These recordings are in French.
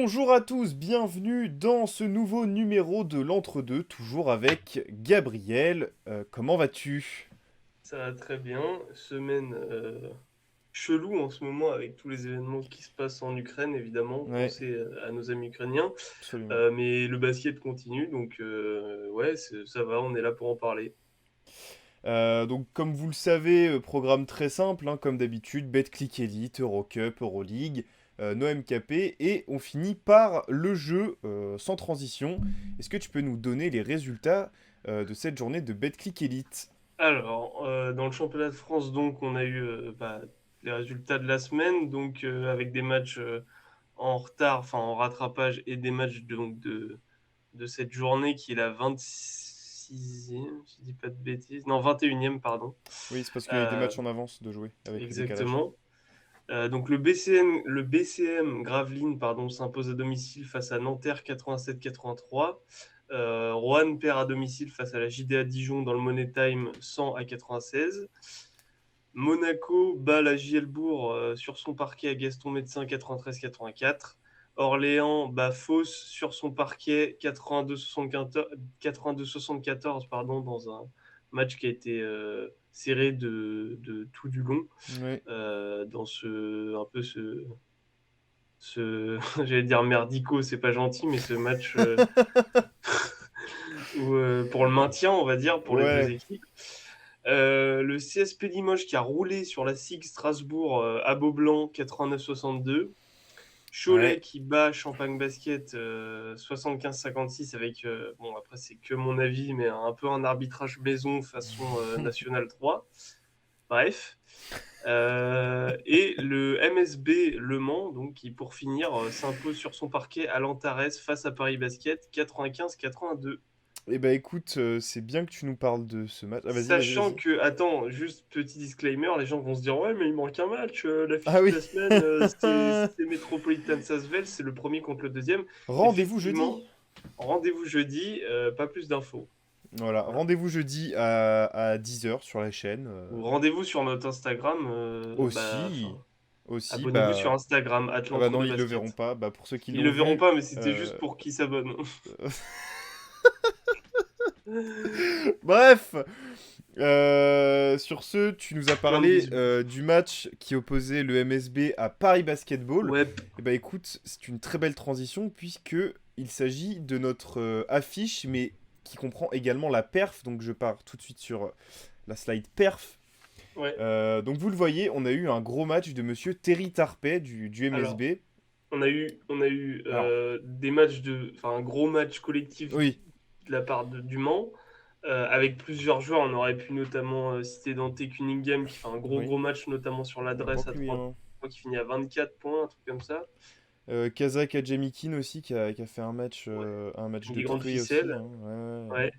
Bonjour à tous, bienvenue dans ce nouveau numéro de l'Entre-deux, toujours avec Gabriel. Comment vas-tu? Ça va très bien. Semaine chelou en ce moment avec tous les événements qui se passent en Ukraine, évidemment. Ouais, Pensez à nos amis ukrainiens. absolument. Mais le basket continue, donc ouais, ça va, on est là pour en parler. Donc comme vous le savez, programme très simple, hein, comme d'habitude, Betclic Elite, Eurocup, Euroleague, no MKP, et on finit par le jeu sans transition. Est-ce que tu peux nous donner les résultats de cette journée de Betclic Elite? Alors, dans le championnat de France, donc, on a eu les résultats de la semaine, donc avec des matchs en retard, enfin en rattrapage, et des matchs de cette journée qui est la 26e, si je dis pas de bêtises, non, 21e, pardon. Oui, c'est parce qu'il y a eu des Euh, matchs en avance de jouer avec le décalage. Exactement. Donc le BCM Gravelines pardon, s'impose à domicile face à Nanterre 87-83. Roanne perd à domicile face à la JDA Dijon dans le Money Time 100-96. Monaco bat la JL Bourg sur son parquet à Gaston Médecin 93-84. Orléans bat Fos sur son parquet 82-74 pardon, dans un match qui a été serré de tout du long Ouais. dans j'allais dire merdico, c'est pas gentil, mais ce match pour le maintien, on va dire, pour les deux Ouais. équipes. Le CSP Limoges qui a roulé sur la SIG Strasbourg à Beaublanc 89-62. Cholet Ouais. qui bat Champagne Basket 75-56 avec, bon après c'est que mon avis, mais un peu un arbitrage maison façon National 3. Bref. Et le MSB Le Mans, donc, qui pour finir s'impose sur son parquet à l'Antares face à Paris Basket 95-82. Eh ben écoute, c'est bien que tu nous parles de ce match. Ah vas-y, vas-y, Sachant vas-y. que, attends, juste petit disclaimer, les gens vont se dire ouais mais il manque un match, Ah l'affiche oui. de la semaine c'est Metropolitan Sasvel, c'est le premier contre le deuxième. Rendez-vous jeudi. Effectivement, rendez-vous jeudi, pas plus d'infos. Voilà, Voilà. rendez-vous jeudi à 10 h sur la chaîne. Ou rendez-vous sur notre Instagram, Aussi, aussi, abonnez-vous sur bah... Instagram, Ah bah non, de ils le verront basket. pas. Bah pour ceux qui Ils le l'ont verront vu... pas, mais c'était juste euh, pour qu'ils s'abonnent. Bref, sur ce, tu nous as Plein de parlé bisous. du match qui opposait le MSB à Paris Basketball. Ouais, Et bah écoute, c'est une très belle transition puisque il s'agit de notre affiche, mais qui comprend également la perf. Donc je pars tout de suite sur la slide perf. ouais. Donc vous le voyez, on a eu un gros match de monsieur Terry Tarpey du Alors, MSB. on a eu Alors, des matchs enfin un gros match collectif oui, de la part du Mans, avec plusieurs joueurs. On aurait pu notamment citer Dante Cunningham qui fait un gros oui, gros match, notamment sur pas l'adresse que à lui, 3 hein. points, qui finit à 24 points, un truc comme ça. Kazak Adjemikin aussi qui a fait Ouais, un match de des grandes tuerie aussi, ficelles. hein. Ouais, ouais, ouais. Ouais.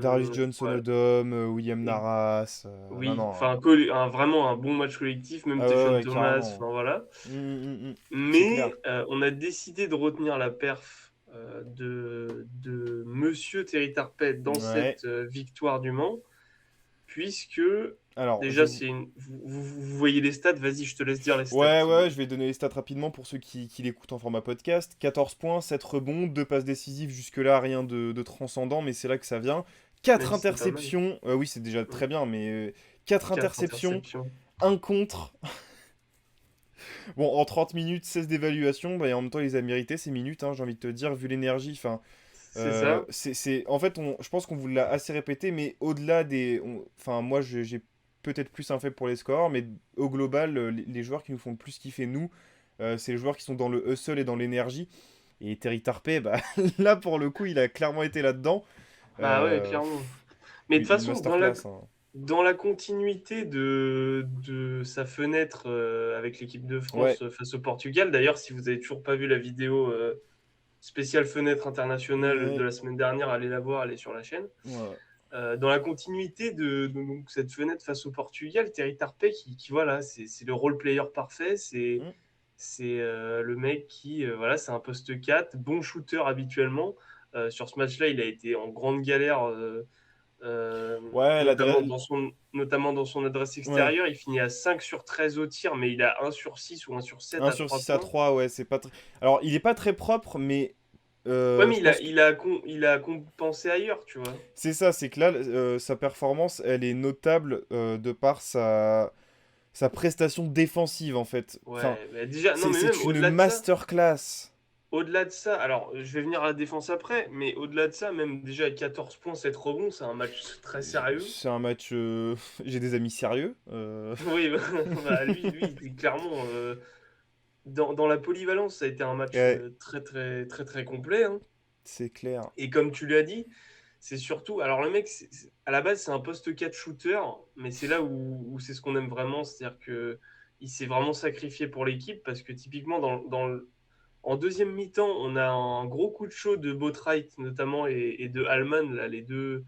Darius Johnson Voilà. Odom, William Et Naras. Non, oui, non. enfin vraiment un bon match collectif, même Ah ouais, Tejon ouais, Thomas, carrément. enfin voilà. C'est clair. Mais on a décidé de retenir la perf de Monsieur Terry Tarpet dans Ouais. cette victoire du Mans, puisque Alors, déjà vous voyez les stats, vas-y, je te laisse dire les stats. ouais, ouais, je vais donner les stats rapidement pour ceux qui l'écoutent en format podcast. 14 points, 7 rebonds, 2 passes décisives, jusque-là, rien de transcendant, mais c'est là que ça vient. 4 Même si c'est pas mal. interceptions, oui, c'est déjà Mm. très bien, mais 4 4 interceptions, interceptions. un contre. Bon, en 30 minutes, 16 d'évaluation, bah, et en même temps, il les a mérité ces minutes, hein, j'ai envie de te dire, vu l'énergie. Enfin, C'est ça. En fait, je pense qu'on vous l'a assez répété, mais au-delà des. Enfin, moi, j'ai peut-être plus un fait pour les scores, mais au global, les joueurs qui nous font le plus kiffer, nous, c'est les joueurs qui sont dans le hustle et dans l'énergie. Et Terry Tarpey, bah, là, pour le coup, il a clairement été là-dedans. Bah ouais, clairement. Mais de toute Une façon, masterclass, hein. dans la continuité de sa fenêtre avec l'équipe de Ouais, France face au Portugal, d'ailleurs, si vous avez toujours pas vu la vidéo spéciale fenêtre internationale de ouais, la semaine dernière, allez la voir, elle est sur la chaîne. voilà. Dans la continuité donc, cette fenêtre face au Portugal, Terry Tarpey, voilà, c'est le role player parfait, Mm. c'est le mec qui, voilà, c'est un poste 4 bon shooter habituellement. Sur ce match-là, il a été en grande galère Ouais, notamment dans son adresse ouais. extérieure. Il finit à 5 sur 13 au tir, mais il a 1 sur 6 ou 1 sur 7 1 à sur 3 6 à points. 3, ouais, c'est pas très... Alors, il est pas très propre, mais Ouais, mais je pense que il a compensé ailleurs, tu vois. c'est ça, c'est que là, sa performance, elle est notable de par sa prestation défensive, en fait. Enfin, Ouais, bah déjà, non, mais c'est même une masterclass. au-delà de ça, alors je vais venir à la défense après, mais au-delà de ça, même déjà à 14 points, 7 rebonds, c'est un match très sérieux. C'est un match... J'ai des amis sérieux. Oui, bah, lui, clairement, dans la polyvalence, ça a été un match Ouais, très, très, très, très complet, hein. c'est clair. Et comme tu l'as dit, c'est surtout. Alors, le mec, à la base, c'est un poste 4 shooter, mais c'est là où c'est ce qu'on aime vraiment. C'est-à-dire que il s'est vraiment sacrifié pour l'équipe parce que typiquement, en deuxième mi-temps, on a un gros coup de chaud de Boatwright notamment et de Allman, là, les deux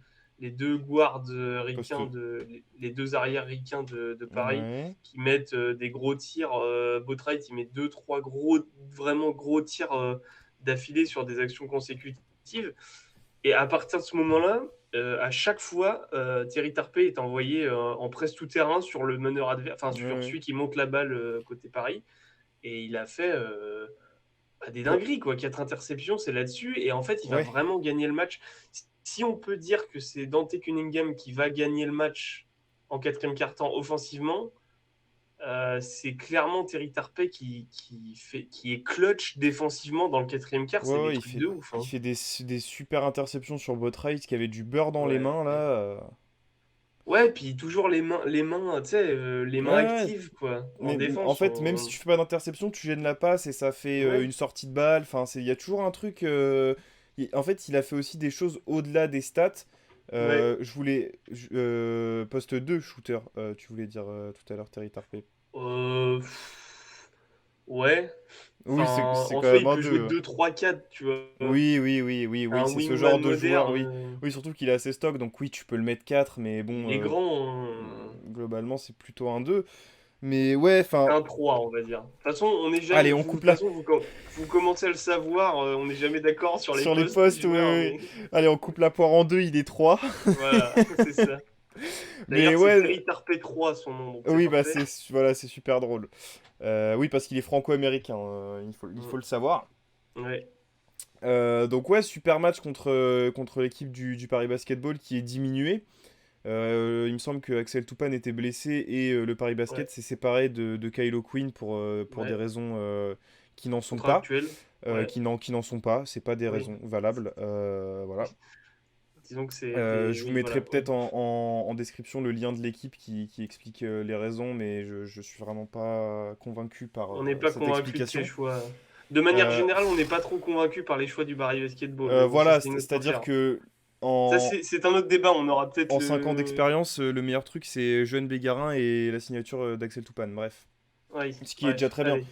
guards ricains, Poste... les deux arrières ricains de Paris Ouais. qui mettent des gros tirs. Boatwright, il met deux, trois gros, vraiment gros tirs d'affilée sur des actions consécutives. Et à partir de ce moment-là, à chaque fois, Thierry Tarpey est envoyé en presse tout-terrain sur le meneur adverse, enfin Ouais, sur ouais. celui qui monte la balle côté Paris. Et il a fait des Ouais. dingueries, quoi. 4 interceptions, c'est là-dessus. Et en fait, il va Ouais. vraiment gagner le match. Si on peut dire que c'est Dante Cunningham qui va gagner le match en quatrième quart-temps offensivement, c'est clairement Terry Tarpey qui est clutch défensivement dans le quatrième quart. C'est Ouais, des ouais, trucs de ouf, il hein. fait des super interceptions sur Boatwright qui avait du beurre dans les Ouais. mains, là. Ouais, puis toujours les mains, tu sais, les Ouais, mains ouais. actives, quoi. En Mais en défense, fait, même si tu fais pas d'interception, tu gênes la passe et ça fait Ouais, une sortie de balle. Enfin, il y a toujours un truc. En fait, il a fait aussi des choses au-delà des stats. ouais. Poste 2 shooter, tu voulais dire tout à l'heure, Terry Tarpey. Ouais. Oui, Enfin, c'est en quand soi, même il un peut jouer 2. 2 3 4 tu vois. Oui, Un c'est ce wingman genre de joueur, oui. moderne, Oui, surtout qu'il est assez stock, donc oui, tu peux le mettre 4 mais il bon, est grand, hein. globalement, c'est plutôt un 2. Mais ouais, enfin, Un 3 on va dire. De toute façon, on n'est jamais. allez, on De toute coupe là. façon, vous commencez à le savoir, on n'est jamais d'accord sur les Sur les postes des postes, oui, joueurs, oui. mais Allez, on coupe la poire en deux, il est 3. voilà, c'est ça. Mais D'ailleurs, c'est ouais, Terry Tarpey 3 son nom, donc c'est oui, bah parfait. voilà, c'est super drôle. Oui, parce qu'il est franco-américain, il faut Mm. le savoir. Ouais, Donc ouais, super match contre l'équipe du Paris Basketball qui est diminuée. Il me semble que Axel Toupane était blessé et le Paris ouais, Basket s'est séparé de Kylo Quinn pour des ouais. raisons qui n'en sont pas. Contractuel, ouais, Qui n'en sont pas, c'est pas des oui. raisons valables. Voilà. Disons que c'était. Je vous Oui, mettrai voilà. peut-être en description le lien de l'équipe qui explique les raisons, mais je suis vraiment pas convaincu par On n'est pas cette convaincu de ses explication. choix. De manière Euh, générale, on n'est pas trop convaincu par les choix du Paris Basketball, mais bon, ça, voilà, c'est une autre c'est-à-dire affaire. que Ça, en, c'est un autre débat, on aura peut-être en 5 ans le. d'expérience, le meilleur truc c'est Johan Bégarin et la signature d'Axel Toupane, bref. Oui, Ce qui est déjà bref, très bien. allez.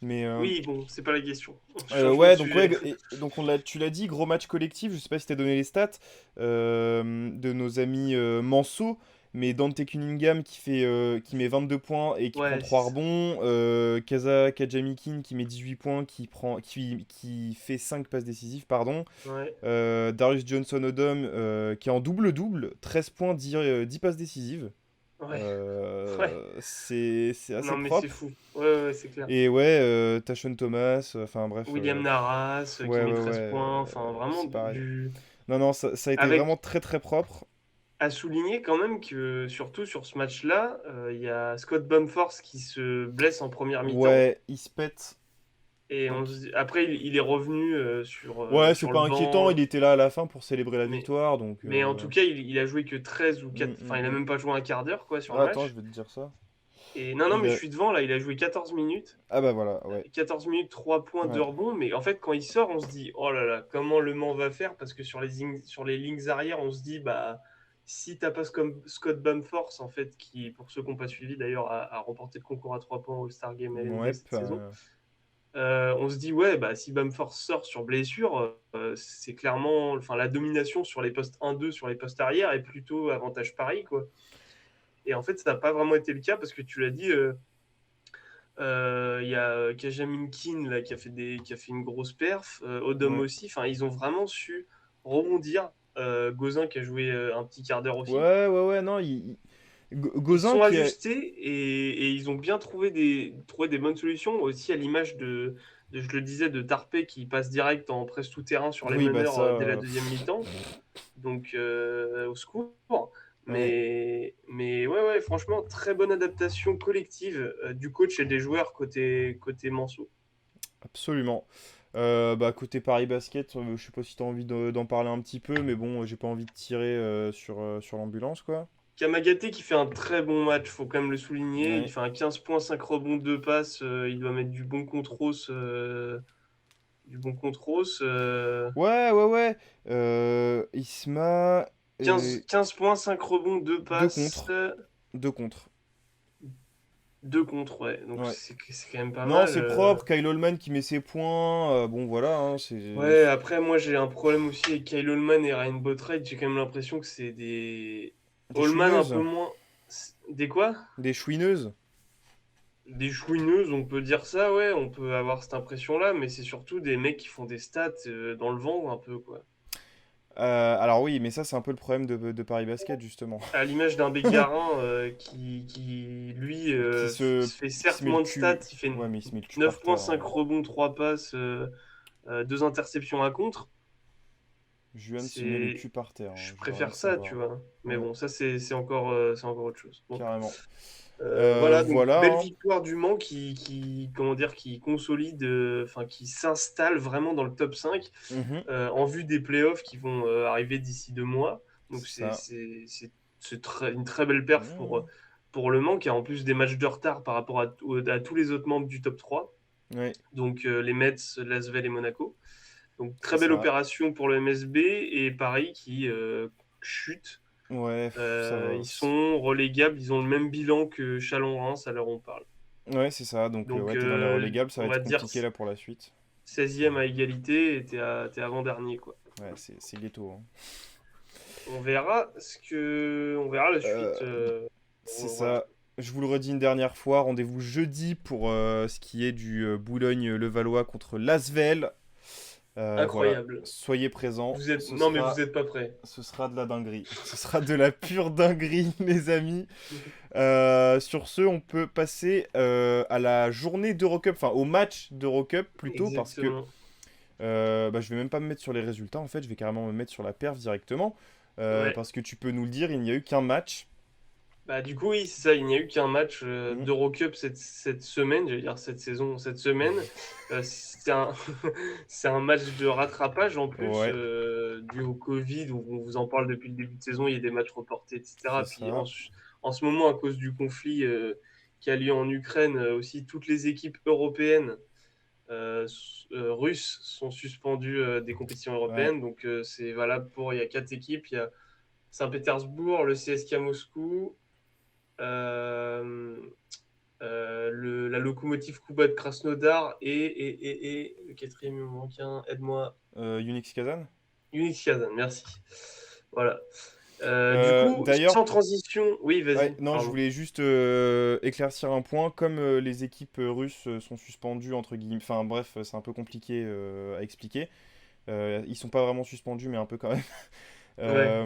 Mais Oui, bon, c'est pas la question. Changement de ouais, donc sujet. ouais, donc tu l'as dit, gros match collectif. Je sais pas si t'as donné les stats de nos amis Manso, mais Dante Cunningham qui met 22 points et qui prend Ouais, 3 c'est ça. rebonds, Kaza Kajamikin qui met 18 points, qui fait 5 passes décisives, pardon. Ouais, Darius Johnson-Odom qui est en double-double, 13 points, 10 passes décisives. ouais, ouais. C'est assez Non, mais c'est propre. fou. Ouais, c'est clair. Et ouais, Tashon Thomas, enfin bref. William Narras, qui Ouais, met ouais, 13 ouais, points. Enfin, vraiment c'est pareil. du. Non, non, ça a été Avec. vraiment très très propre. À souligner quand même que, surtout sur ce match-là, il y a Scott Bumforce qui se blesse en première mi-temps. Ouais, il se pète. Et Donc, après, il est revenu ouais, c'est sur pas le inquiétant, banc. il était là à la fin pour célébrer la Mais, victoire, donc... mais en tout cas, il a joué que 13 ou 4. Enfin, il a mm. même pas joué un quart d'heure quoi, sur le Ah, attends, je match. vais te dire ça. Et non, non, Il mais je a... suis devant là, il a joué 14 minutes. Ah bah voilà, ouais. 14 minutes, 3 points, 2 Ouais, rebonds. Mais en fait, quand il sort, on se dit, oh là là, comment Le Mans va faire? Parce que sur les lignes arrière, on se dit, bah, si t'as pas comme Scott Bamforce, en fait, qui, pour ceux qui n'ont pas suivi d'ailleurs, a remporté le concours à 3 points au Star Game NBA ouais, cette saison, on se dit, ouais, bah, si Bamforce sort sur blessure, c'est clairement, enfin, la domination sur les postes 1-2, sur les postes arrière, est plutôt avantage Paris, quoi. Et en fait, ça n'a pas vraiment été le cas parce que tu l'as dit, il y a Kajamin Kin là, qui a fait une grosse perf, Odom ouais. aussi. Enfin, ils ont vraiment su rebondir. Gozin qui a joué un petit quart d'heure aussi. Ouais, non, Ils se Gozin sont qui a... ajustés et ils ont bien trouvé des bonnes solutions aussi à l'image je le disais, de Tarpé qui passe direct en presse tout-terrain sur les Oui, bah meneurs ça... dès la deuxième mi-temps. Donc au secours. ouais, Mais ouais, franchement, très bonne adaptation collective du coach et des joueurs côté Manceau. absolument. Bah, côté Paris Basket, je sais pas si t'as envie d'en parler un petit peu, mais bon, j'ai pas envie de tirer sur l'ambulance, quoi. Kamagaté qui fait un très bon match, faut quand même le souligner. Il Ouais. fait un 15 points, 5 rebonds, 2 passes. Il doit mettre du bon contre Ross. Du bon contre Ross. Ouais. Isma... 15 points, 5 rebonds, 2 deux passes. contre. Deux contre. 2 contre, ouais. Donc Ouais. c'est quand même pas Non, mal. c'est propre. Kyle Holman qui met ses points. Bon, voilà, hein, c'est... Ouais, après, moi j'ai un problème aussi avec Kyle Holman et Ryan Boatwright. J'ai quand même l'impression que c'est des. Des Holman un chouineuses. peu moins. Des quoi? Des chouineuses. Des chouineuses, on peut dire ça, ouais, on peut avoir cette impression-là, mais c'est surtout des mecs qui font des stats dans le vent, un peu, quoi. Alors oui, mais ça, c'est un peu le problème de Paris Basket, justement. À l'image d'un Bégarin lui, Qui se... fait qui se certes met le moins de stats, cul... il fait Ouais, mais il se met le cul par 9 points, terre, 5 hein. rebonds, 3 passes, 2 interceptions à contre. Juan se met le C'est. cul par terre, hein, Je je veux rien préfère ça, tu savoir. vois. Mais Ouais, bon, ça, c'est encore autre chose. Bon. carrément. Voilà, donc Voilà, belle hein. victoire du Mans comment dire, qui consolide, enfin, qui s'installe vraiment dans le top 5 Mhm, en vue des playoffs qui vont arriver d'ici 2 mois. Donc c'est ça. une très belle perf Mhm. pour le Mans qui a en plus des matchs de retard par rapport à tous les autres membres du top 3. Ouais, Donc les Mets, Lasvel et Monaco. Donc c'est très belle ça. opération pour le MSB et Paris qui chute. Ouais, ça va. Ils sont relégables, ils ont le même bilan que Chalon-Reims à l'heure où on parle. Ouais, c'est ça. Donc, Donc, ouais, t'es dans les relégables, ça va on va être dire compliqué là pour la suite. 16e à égalité et t'es avant-dernier, quoi. Ouais, c'est ghetto, hein. On verra la Euh, suite. c'est Voilà. ça. Je vous le redis une dernière fois, rendez-vous jeudi pour ce qui est du Boulogne-Levallois contre l'Asvel. Voilà, Incroyable. soyez présents. Non, mais vous êtes pas prêts. Ce sera de la dinguerie. Ce sera de la pure dinguerie, les amis. Sur ce, on peut passer à la journée d'Eurocup, enfin au match d'Eurocup plutôt, parce que Exactement. bah, je vais même pas me mettre sur les résultats, en fait, je vais carrément me mettre sur la perf directement, Ouais. parce que tu peux nous le dire, il n'y a eu qu'un match. Bah, du coup, oui, c'est ça. Il n'y a eu qu'un match Mm. d'Eurocup cette semaine, j'allais dire cette saison, cette semaine. C'est un, c'est un match de rattrapage en plus, Ouais, dû au Covid, où on vous en parle depuis le début de saison, il y a des matchs reportés, c'est etc. Puis ça. en ce moment, à cause du conflit qui a lieu en Ukraine, aussi, toutes les équipes européennes, russes sont suspendues des compétitions Ouais, européennes. Donc, c'est valable il y a 4 équipes. Il y a Saint-Pétersbourg, le CSKA Moscou, euh, la locomotive Kubat Krasnodar et le quatrième, il me manque un, aide-moi, Unix Kazan. Unix Kazan, merci. Voilà. Du coup, D'ailleurs, sans transition, oui, ouais, vas-y, non, je pardon. voulais juste éclaircir un point. Comme les équipes russes sont suspendues, entre guillemets, enfin bref, c'est un peu compliqué à expliquer. Ils sont pas vraiment suspendus, mais un peu quand même. Ouais. Euh,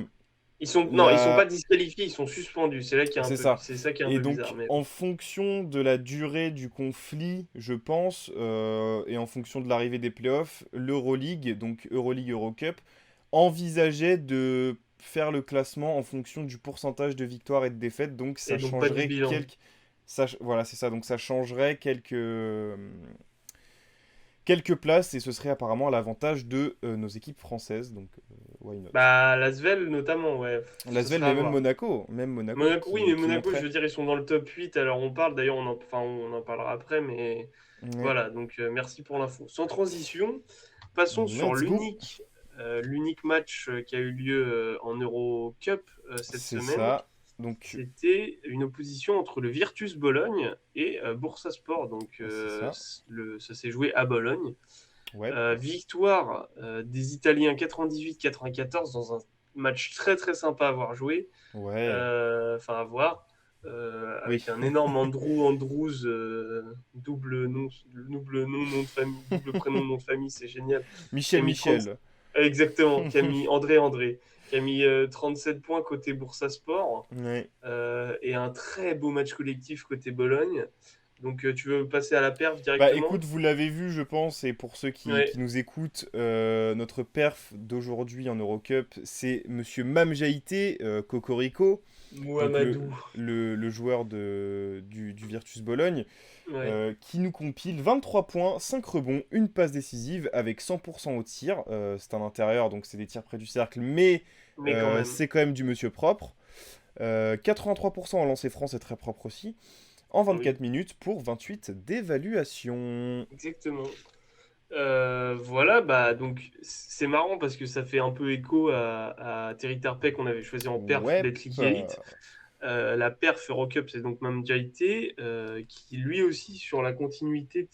Non, ils sont pas la... disqualifiés, ils sont suspendus. C'est ça. C'est ça qui est un Et peu bizarre, donc, mais en fonction de la durée du conflit, je pense, et en fonction de l'arrivée des playoffs, l'Euroleague, donc Euroleague Eurocup, envisageait de faire le classement en fonction du pourcentage de victoires et de défaites. Donc, ça et donc pas du changerait bilan. Voilà, c'est ça. Donc, ça changerait quelques places et ce serait apparemment à l'avantage de nos équipes françaises. Donc, why not? Bah, Lasvel notamment, ouais, ce Lasvel, sera à mais voir. même Monaco Monaco, oui, mais qui Monaco, je montrait. veux dire, ils sont dans le top 8 alors on parle, d'ailleurs, on en parlera après, mais Ouais. voilà, donc merci pour l'info. Sans transition, passons sur Let's go. l'unique match qui a eu lieu en Eurocup cette C'est semaine. ça. Donc, C'était une opposition entre le Virtus Bologne et Bursaspor, donc c'est ça. ça s'est joué à Bologne. Ouais. Victoire des Italiens 98-94 dans un match très très sympa à avoir joué. Ouais. Enfin à voir, Oui. avec un énorme Andrews, nom de famille, double prénom, nom de famille, c'est génial. Qui a Michel mis 30. Michel. Exactement, qui a mis André, qui a mis 37 points côté Bursaspor, Ouais. et un très beau match collectif côté Bologne. Donc tu veux passer à la perf Bah directement? écoute, vous l'avez vu, je pense, et pour ceux qui Ouais, nous écoutent, notre perf d'aujourd'hui en Eurocup, c'est Monsieur Mamjaïté Cocorico, donc Mouamadou. le joueur du Virtus Bologne, Ouais, qui nous compile 23 points, 5 rebonds, une passe décisive avec 100% au tir. C'est un intérieur, donc c'est des tirs près du cercle, mais mais quand même. c'est quand même du monsieur propre. 83% en lancer franc, c'est très propre aussi. En Oui, 24 minutes pour 28 d'évaluation. exactement. Voilà, bah donc c'est marrant parce que ça fait un peu écho à Terry Terpey qu'on avait choisi en perf Ouais. Betclic Elite. La perf Eurocup, c'est donc Mame Diaité, qui lui aussi, sur la continuité de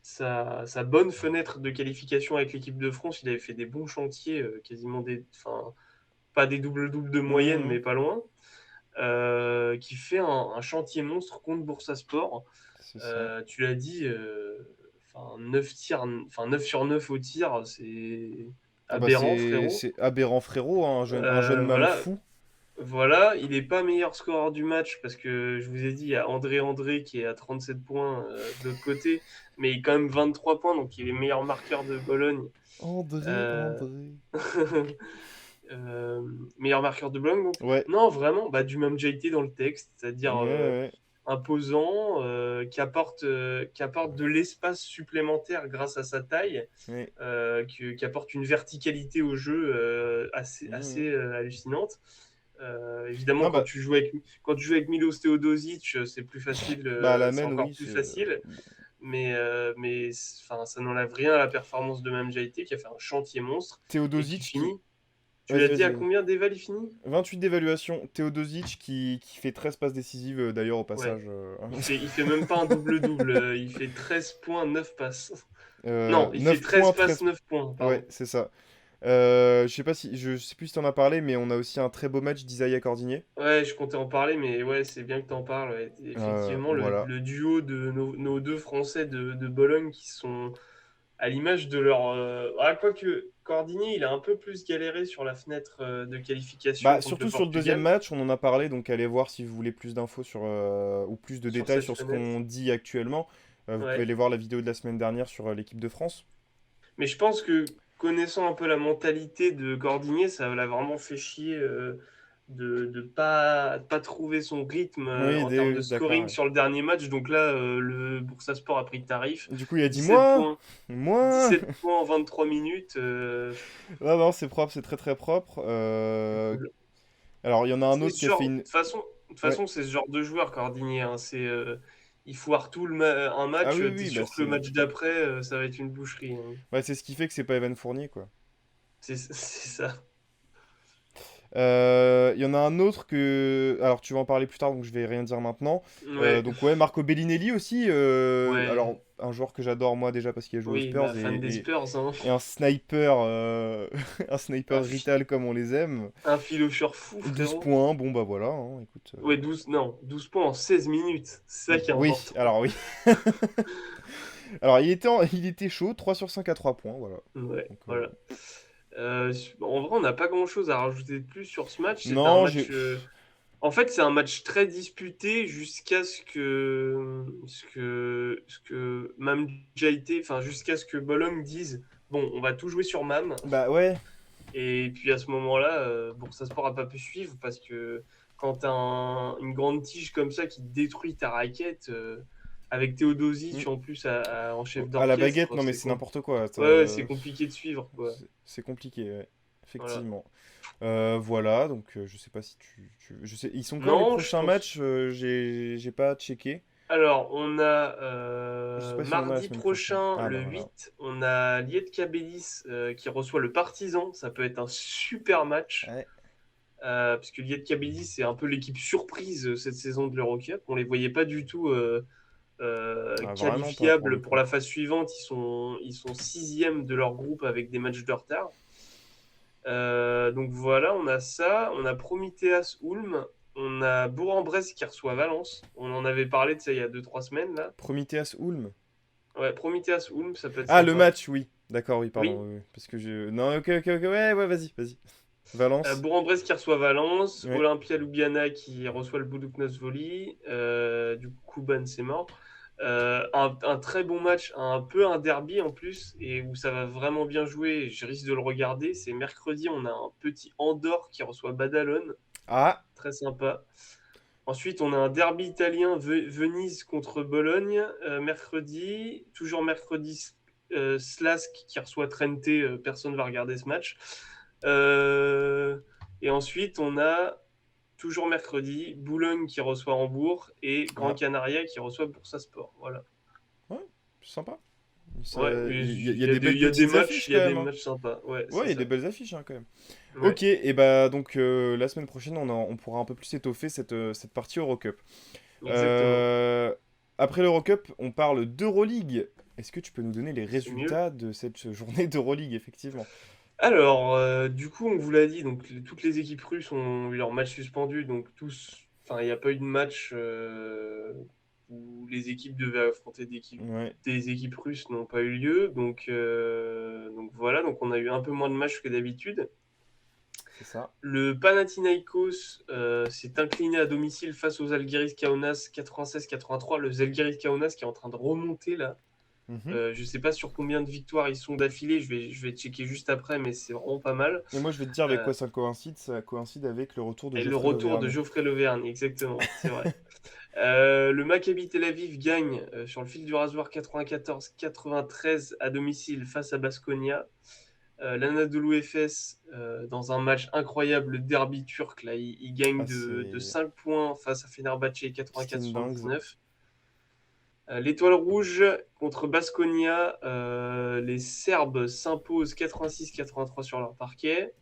sa bonne fenêtre de qualification avec l'équipe de France, il avait fait des bons chantiers, quasiment enfin, pas des doubles-doubles de moyenne, Mhm, mais pas loin, qui fait un chantier monstre contre Bursaspor. c'est ça. Tu l'as dit, enfin, 9 tirs, enfin 9 sur 9 au tir, c'est Ah bah aberrant, frérot. c'est aberrant frérot, hein, un jeune mame Voilà, fou. voilà, il n'est pas meilleur scoreur du match parce que je vous ai dit, il y a André qui est à 37 points de l'autre côté, mais il a quand même 23 points, donc il est meilleur marqueur de Bologne. André, Euh, André. euh, Meilleur marqueur de Bologne, donc Ouais, non, vraiment, bah, du même JT dans le texte, ouais, c'est-à-dire ouais. imposant, qui apporte de l'espace supplémentaire grâce à sa taille, Ouais. qui apporte une verticalité au jeu assez Mhm. hallucinante. Évidemment, Non bah, quand tu joues avec Milos Teodosic, bah la c'est mène, encore oui, plus c'est... facile. bon. Mais enfin, ça n'enlève rien à la performance de Mme Jaité, qui a fait un chantier monstre et qui Théodosic qui... finit. Tu Vas-y, l'as dit vas-y, à vas-y. combien d'Eval il finit? 28 d'évaluation. Théodosic qui fait 13 passes décisives, d'ailleurs, au Ouais. passage. Il fait même pas un double-double. Il fait 13 points, 9 passes. Non, il fait 9 13 points, passes, 13... 9 points, Ouais, pardon. c'est ça. Je sais plus si t'en as parlé, mais on a aussi un très beau match d'Isaiah Cordigné. Ouais, je comptais en parler, mais ouais, c'est bien que tu en parles. Ouais. Effectivement, Voilà. le duo de nos deux Français de Bologne qui sont à l'image de leur. Ah, quoique, Cordigny, il a un peu plus galéré sur la fenêtre de qualification Bah, contre le surtout sur le deuxième Portugal, match, on en a parlé, donc allez voir si vous voulez plus d'infos sur, ou plus de sur détails cette sur ce fenêtre. qu'on dit actuellement. Vous pouvez Ouais. aller voir la vidéo de la semaine dernière sur l'équipe de France. Mais je pense que, connaissant un peu la mentalité de Cordigny, ça l'a vraiment fait chier de pas trouver son rythme Oui, en termes de oui, d'accord. scoring Ouais. sur le dernier match. Donc là, le Bursaspor a pris le tarif. Du coup, il a dit 17 moi, points. moi. 17 points en 23 minutes. Non, non, c'est propre, c'est très très propre. C'est cool. Alors, il y en a un C'est autre ce qui a fait genre, une. de toute Ouais. façon, c'est ce genre de joueur, Cordigny, hein. Il foire un Ah match, oui, t'es oui, bah sûr que le c'est. match d'après, ça va être une boucherie, hein. Ouais, c'est ce qui fait que c'est pas Evan Fournier, quoi. C'est ça. Il y en a un autre que... Alors, tu vas en parler plus tard, donc je vais rien dire maintenant. Ouais, Donc ouais, Marco Bellinelli aussi. ouais. Alors, un joueur que j'adore, moi, déjà, parce qu'il a joué aux Oui, Spurs, bah fan des Spurs, hein. et un sniper... un Un, sniper fi- Rital comme on les aime. un filocheur fou, 12 frérot. points, bon bah voilà, hein, écoute... Ouais, 12 non, 12 points en 16 minutes. C'est ça qui est Oui, important. alors oui. Alors, il était chaud, 3 sur 5 à 3 points, voilà. Ouais, Donc, voilà. En vrai, on n'a pas grand-chose à rajouter de plus sur ce match. C'était un non, j'ai... match. En fait, c'est un match très disputé jusqu'à ce que Mam Jaité, enfin, jusqu'à ce que Bologne dise, bon, on va tout jouer sur Mam. Bah ouais. Et puis à ce moment-là, Bursaspor n'a pas pu suivre parce que quand tu as une grande tige comme ça qui détruit ta raquette, avec Hmm. Théodosic en plus en chef À la baguette, d'orchestre, non mais c'est n'importe quoi. ouais, ouais, c'est compliqué de suivre, quoi. C'est compliqué, ouais. Voilà. Effectivement. Voilà, donc je sais pas si je sais, ils sont quand les Non, je prochains pense. matchs? J'ai pas checké. Alors, on a Je sais pas si on en a la mardi semaine prochaine. prochain, Ah le bah voilà. 8, on a Lietkabelis qui reçoit le Partizan. Ça peut être un super match. Ouais. Puisque Lietkabelis, c'est un peu l'équipe surprise cette saison de l'Eurocup. On les voyait pas du tout Ah, vraiment pas pour le qualifiables pour coup. la phase suivante. Ils sont sixièmes de leur groupe avec des matchs de retard. Donc voilà, on a ça. On a Prometheas Ulm. On a Bourg-en-Bresse qui reçoit Valence. On en avait parlé de ça il y a 2 3 semaines là. Prometheus Ulm. Ouais, Prometheas Ulm, ça peut être Ah, le sympa. match, oui. D'accord, oui, pardon. Oui. Oui, oui. Parce que je. Non, ok, ok, ok. Ouais, ouais, vas-y, vas-y. Valence. Bourg-en-Bresse qui reçoit Valence, Ouais. Olympia Ljubljana qui reçoit le Budućnost Volley, du coup Kuban c'est mort. Un très bon match, un peu un derby en plus, et où ça va vraiment bien jouer, je risque de le regarder, c'est mercredi, on a un petit Andorre qui reçoit Badalone, Ah, très sympa. Ensuite, on a un derby italien, Venise contre Bologne, mercredi. Toujours mercredi, Slask qui reçoit Trente, personne ne va regarder ce match. Euh, et ensuite, on a toujours mercredi, Boulogne qui reçoit Hambourg et Gran ah, Canaria qui reçoit Bursaspor. Voilà. ouais, c'est sympa. Ouais, Il y a il y a des des, belles il y a des petites matchs, affiches il y quand a des même, hein. matchs sympas. Ouais, Ouais, il c'est y a des ça. belles affiches hein, quand même. Ouais, Ok, et bah donc la semaine prochaine, on pourra un peu plus étoffer cette partie Eurocup. exactement. Euh, Après l'Eurocup, on parle d'Euroleague. Est-ce que tu peux nous donner les C'est mieux. résultats de cette journée d'Euroleague, effectivement? Alors, du coup, on vous l'a dit, donc toutes les équipes russes ont eu leur match suspendu, donc tous, enfin, il n'y a pas eu de match où les équipes devaient affronter Ouais, des équipes russes n'ont pas eu lieu, donc voilà, donc on a eu un peu moins de matchs que d'habitude. c'est ça. Le Panathinaikos s'est incliné à domicile face aux Žalgiris Kaunas 96-83. Le Žalgiris Kaunas qui est en train de remonter là. Mhm. Je ne sais pas sur combien de victoires ils sont d'affilée, je vais checker juste après, mais c'est vraiment pas mal. Et moi, je vais te dire avec Euh, quoi ça coïncide. Ça coïncide avec le retour de et le Geoffrey retour de Lauvergne. Geoffrey Lauvergne, exactement, c'est vrai. Le Maccabi Tel Aviv gagne sur le fil du rasoir 94-93 à domicile face à Baskonia. L'Anadolu Efes, dans un match incroyable, le derby turc, là, il gagne Ah, de c'est 5 points face à Fenerbahçe Skin Dunks. 84-79. L'Étoile Rouge contre Baskonia, les Serbes s'imposent 86-83 sur leur parquet.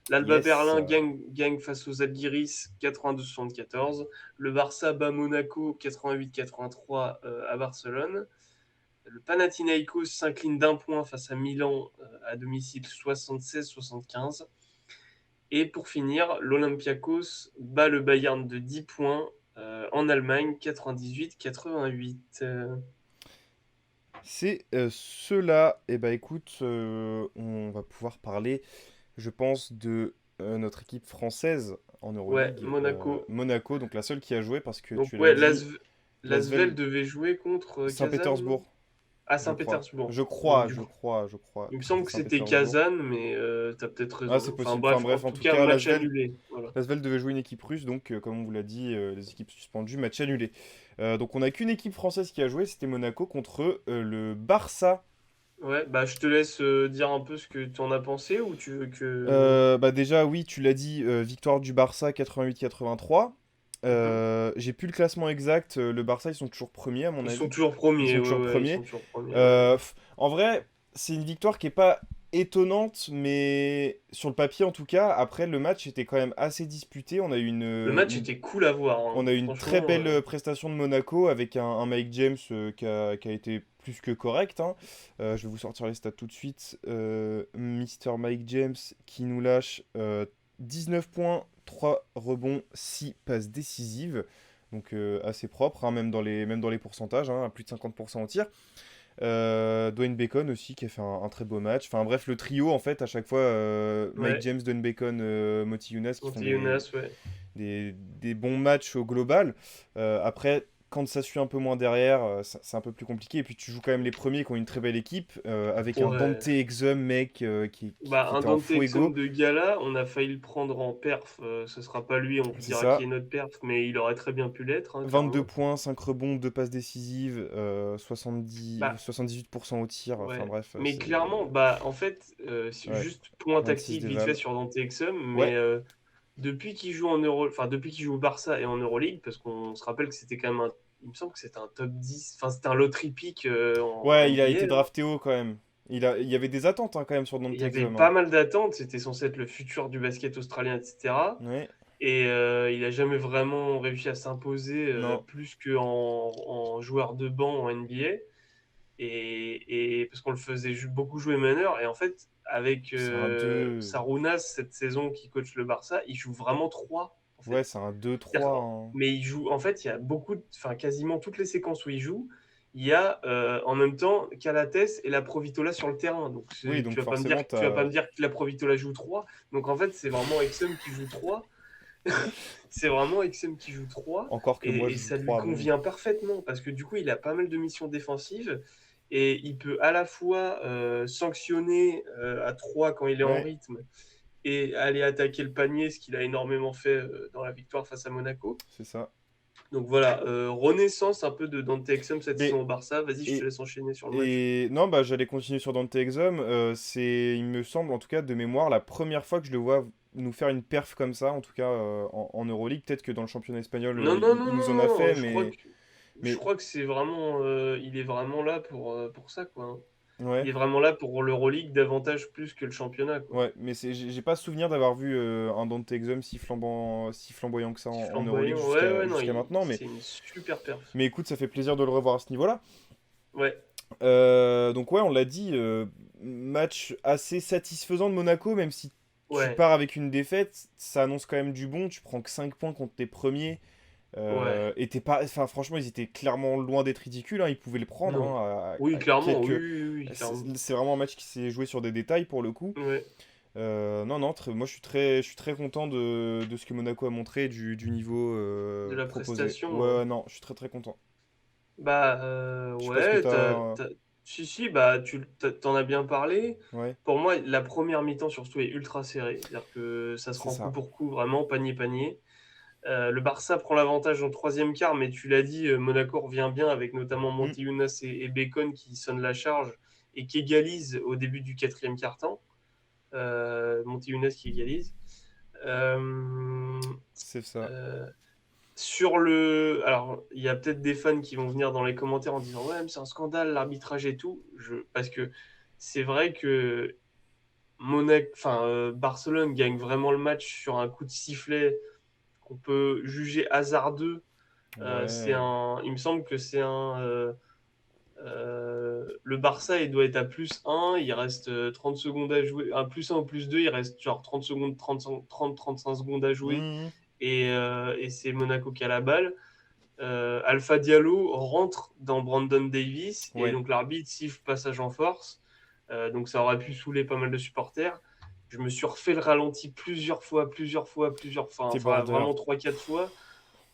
L'Alba Yes. Berlin gagne face aux Algiris 82-74. Le Barça bat Monaco 88-83 à Barcelone. Le Panathinaikos s'incline d'un point face à Milan à domicile 76-75. Et pour finir, l'Olympiakos bat le Bayern de 10 points en Allemagne 98-88. C'est cela. Et bah écoute, on va pouvoir parler, je pense, de notre équipe française en Ouais, Euroleague, Monaco. Monaco, donc la seule qui a joué parce que Donc tu l'as ouais, dit, L'Asvel l'Asvel devait jouer contre Kazan Saint-Pétersbourg, à je crois. Saint-Pétersbourg. Je Donc crois, du je coup, crois, je crois il me que c'était semble que c'était Saint-Pétersbourg. Kazan, mais t'as peut-être Ah, raison. c'est Enfin possible. Enfin bref, en bref, en tout tout cas, cas, match annulé. Voilà. l'Asvel devait jouer une équipe russe, donc comme on vous l'a dit, les équipes suspendues, match annulé. Donc on n'a qu'une équipe française qui a joué, c'était Monaco contre le Barça. Ouais, bah je te laisse dire un peu ce que tu en as pensé ou tu veux que... Bah déjà, oui, tu l'as dit, victoire du Barça 88-83. Mhm. J'ai plus le classement exact. Le Barça, ils sont toujours premiers, à mon Ils sont avis. toujours Ils premiers, sont ouais, toujours ouais, ils premiers. sont toujours premiers, ouais, ouais. En vrai, c'est une victoire qui est pas étonnante, mais sur le papier en tout cas, après le match était quand même assez disputé. Le match était cool à voir, On hein. a eu une très Franchement, belle prestation de Monaco avec un Mike James qui a été plus que correct, hein. Je vais vous sortir les stats tout de suite. Mr. Mike James qui nous lâche 19 points, 3 rebonds, 6 passes décisives. Donc assez propre, hein, même dans les pourcentages, hein, à plus de 50% au tir. Dwayne Bacon aussi qui a fait un très beau match. Enfin bref, le trio en fait, à chaque fois, Mike ouais. James, Dwayne Bacon, Moti Younas qui font Monté Jonas, ouais. des bons matchs au global. Après, quand ça suit un peu moins derrière, c'est un peu plus compliqué. Et puis tu joues quand même les premiers qui ont une très belle équipe, avec un Ouais. Dante Exum, mec, Bah, qui un était en Dante fuego. Exum de Gala, on a failli le prendre en perf. Ce sera pas lui, on vous C'est dira qui ça. est notre perf, mais il aurait très bien pu l'être, hein, 22 clairement. points, 5 rebonds, 2 passes décisives, 70, Bah, 78% au tir. Enfin ouais. bref, Mais c'est. clairement, bah, en fait, c'est Ouais, juste point 26 tactique vite fait d'éval. sur Dante Exum, mais Ouais, depuis qu'il joue en Euro, enfin, depuis qu'il joue au Barça et en Euroleague, parce qu'on se rappelle que c'était quand même il me semble que c'était un top 10, enfin, c'était un lottery pick en ouais, il a été NBA, hein. drafté haut quand même. Il y avait des attentes hein, quand même sur Il Dante y avait Exum, pas hein. mal d'attentes, c'était censé être le futur du basket australien, etc. Ouais, Et il a jamais vraiment réussi à s'imposer non, plus qu'en joueur de banc en NBA. Et parce qu'on le faisait beaucoup jouer meneur. Et en fait, avec c'est un 2. Sarunas, cette saison qui coach le Barça, il joue vraiment 3 en Ouais, fait. c'est un 2-3, C'est-à-dire hein. Mais il joue, en fait, il y a enfin, quasiment toutes les séquences où il joue. il y a en même temps Calates et la Provitola sur le terrain. Donc Oui, tu donc vas pas me forcément, dire, tu vas pas t'as... me dire que la Provitola joue 3. Donc en fait, c'est vraiment Exum qui joue 3. C'est vraiment Exum qui joue 3 Encore que moi, et je joue ça lui 3 à Mons. convient parfaitement parce que du coup, il a pas mal de missions défensives et il peut à la fois sanctionner à 3 quand il est en Ouais, rythme et aller attaquer le panier, ce qu'il a énormément fait dans la victoire face à Monaco. c'est ça. Donc voilà, renaissance un peu de Dante Exum cette saison Mais, au Barça. Vas-y, je te et, laisse enchaîner sur le match. et non, bah j'allais continuer sur Dante Exum. C'est, il me semble, en tout cas, de mémoire, la première fois que je le vois nous faire une perf comme ça, en tout cas en Euroleague. Peut-être que dans le championnat espagnol, Non, non, non, il nous non, en a non, fait, je mais crois que c'est vraiment, il est vraiment là pour ça, quoi, hein. Il ouais. est vraiment là pour l'Euroleague davantage plus que le championnat, quoi. Ouais, mais j'ai pas souvenir d'avoir vu un Dante Exum si flamboyant que ça Si en Euroleague flamboyant, ouais, ouais, non, jusqu'à maintenant. c'est une super perf. Mais écoute, ça fait plaisir de le revoir à ce niveau-là. Ouais, Donc ouais, on l'a dit, match assez satisfaisant de Monaco, même si tu ouais, pars avec une défaite, ça annonce quand même du bon. Tu prends que 5 points contre tes premiers. ouais. Et t'es pas, enfin, franchement, ils étaient clairement loin d'être ridicules, hein, ils pouvaient le prendre, Non. hein, Oui, à clairement, oui, quelques... oui, oui, clairement. C'est vraiment un match qui s'est joué sur des détails pour le coup. Ouais, Non, non, moi je suis très content de ce que Monaco a montré, du niveau de la proposé. prestation, Ouais, ouais. ouais, non, je suis très très content. Bah, Je sais pas ce que ouais, t'as... si, si, bah, t'en as bien parlé. Ouais, Pour moi, la première mi-temps, surtout, est ultra serrée. C'est-à-dire que ça se c'est rend coup ça. pour coup, vraiment, panier-panier. Le Barça prend l'avantage en troisième quart, mais tu l'as dit, Monaco revient bien avec notamment Hmm, Monti et Bacon qui sonnent la charge et qui égalisent au début du quatrième quart-temps. Monti qui égalise. Euh, c'est ça. euh, sur le. Alors, il y a peut-être des fans qui vont venir dans les commentaires en disant ouais, mais c'est un scandale, l'arbitrage et tout. Parce que c'est vrai que Barcelone gagne vraiment le match sur un coup de sifflet qu'on peut juger hasardeux. Ouais. Il me semble que c'est le Barça, il doit être à plus 1, il reste 30 secondes à jouer. Un plus 1 ou plus 2, il reste genre 30 secondes, 35 secondes à jouer. Hmm, Et c'est Monaco qui a la balle. Alpha Diallo rentre dans Brandon Davis et ouais, donc l'arbitre siffle passage en force. Donc ça aurait pu saouler pas mal de supporters. Je me suis refait le ralenti plusieurs fois, t'es enfin border. vraiment trois quatre fois.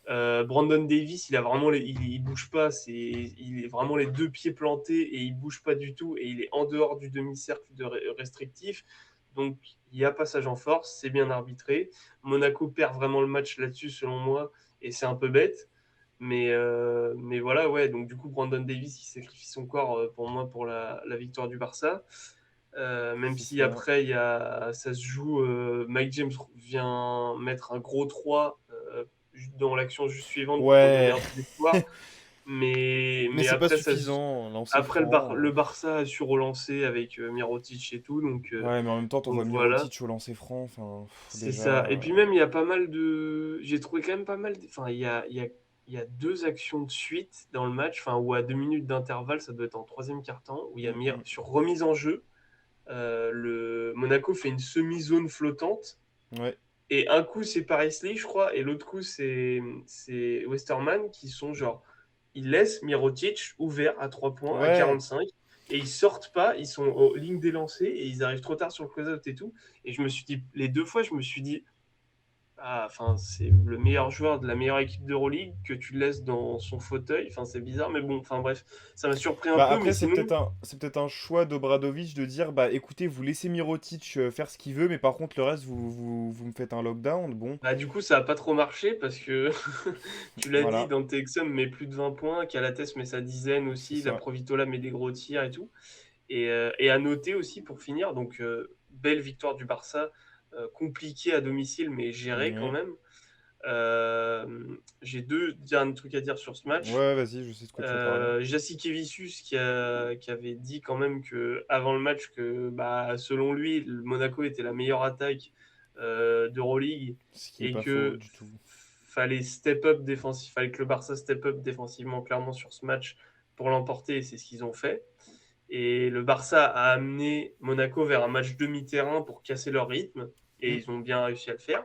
Brandon Davis, il a vraiment il bouge pas, il est vraiment les deux pieds plantés et il bouge pas du tout et il est en dehors du demi-cercle restrictif. Donc il y a passage en force, c'est bien arbitré. Monaco perd vraiment le match là-dessus selon moi et c'est un peu bête. Mais voilà, ouais, donc du coup, Brandon Davis, il sacrifie son corps pour moi pour la victoire du Barça. Même C'est si ça. après, ça se joue, Mike James vient mettre un gros 3 dans l'action juste suivante pour redonner Ouais. un peu d'espoir. Mais Mais c'est pas après, suffisant, lancer après franc. le Barça a su relancer avec Mirotic et tout. Ouais, mais en même temps, t'envoies Donc voilà. Mirotic au lancer franc, enfin, C'est ça. Et déjà... puis même, il y a pas mal de. J'ai trouvé quand même pas mal. Enfin, il y a deux actions de suite dans le match, enfin, ou à 2 minutes d'intervalle, ça doit être en troisième quart-temps, où il y a Mm, sur remise en jeu, le Monaco fait une semi-zone flottante. ouais. Et un coup, c'est Paris Lee, je crois, et l'autre coup, c'est Westerman qui sont genre. Ils laissent Mirotic ouvert à 3 points, à Ouais. 45, et ils sortent pas, ils sont aux lignes des lancers, et ils arrivent trop tard sur le close-out et tout. Et je me suis dit, les deux fois, je me suis dit, ah, enfin, c'est le meilleur joueur de la meilleure équipe d'Euroleague que tu laisses dans son fauteuil. Enfin, c'est bizarre, mais bon, enfin bref, ça m'a surpris un Bah peu, mais après, sinon, c'est peut-être un choix d'Obradovic de dire, bah écoutez, vous laissez Mirotic faire ce qu'il veut, mais par contre, le reste, vous me faites un lockdown. Bon, bah, du coup, ça a pas trop marché parce que tu l'as dit, voilà, dans TXM met plus de 20 points, Calates met sa dizaine c'est aussi, la ça. Provitola met des gros tirs et tout. Et à noter aussi pour finir, donc belle victoire du Barça, compliquée à domicile, mais gérée quand Ouais, même. J'ai deux derniers trucs à dire sur ce match. ouais, vas-y, je sais de quoi tu veux parler. Jassikevicius qui avait dit quand même que avant le match que bah, selon lui, le Monaco était la meilleure attaque d'Euroleague Ce qui est et pas faux que du tout. fallait step up défensif, fallait que le Barça step up défensivement clairement sur ce match pour l'emporter et c'est ce qu'ils ont fait. Et le Barça a amené Monaco vers un match demi-terrain pour casser leur rythme et Mm. ils ont bien réussi à le faire.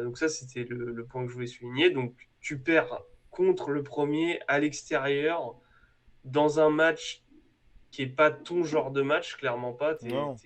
Donc ça, c'était le point que je voulais souligner. Donc tu perds. contre le premier à l'extérieur dans un match qui est pas ton genre de match, clairement pas. Non,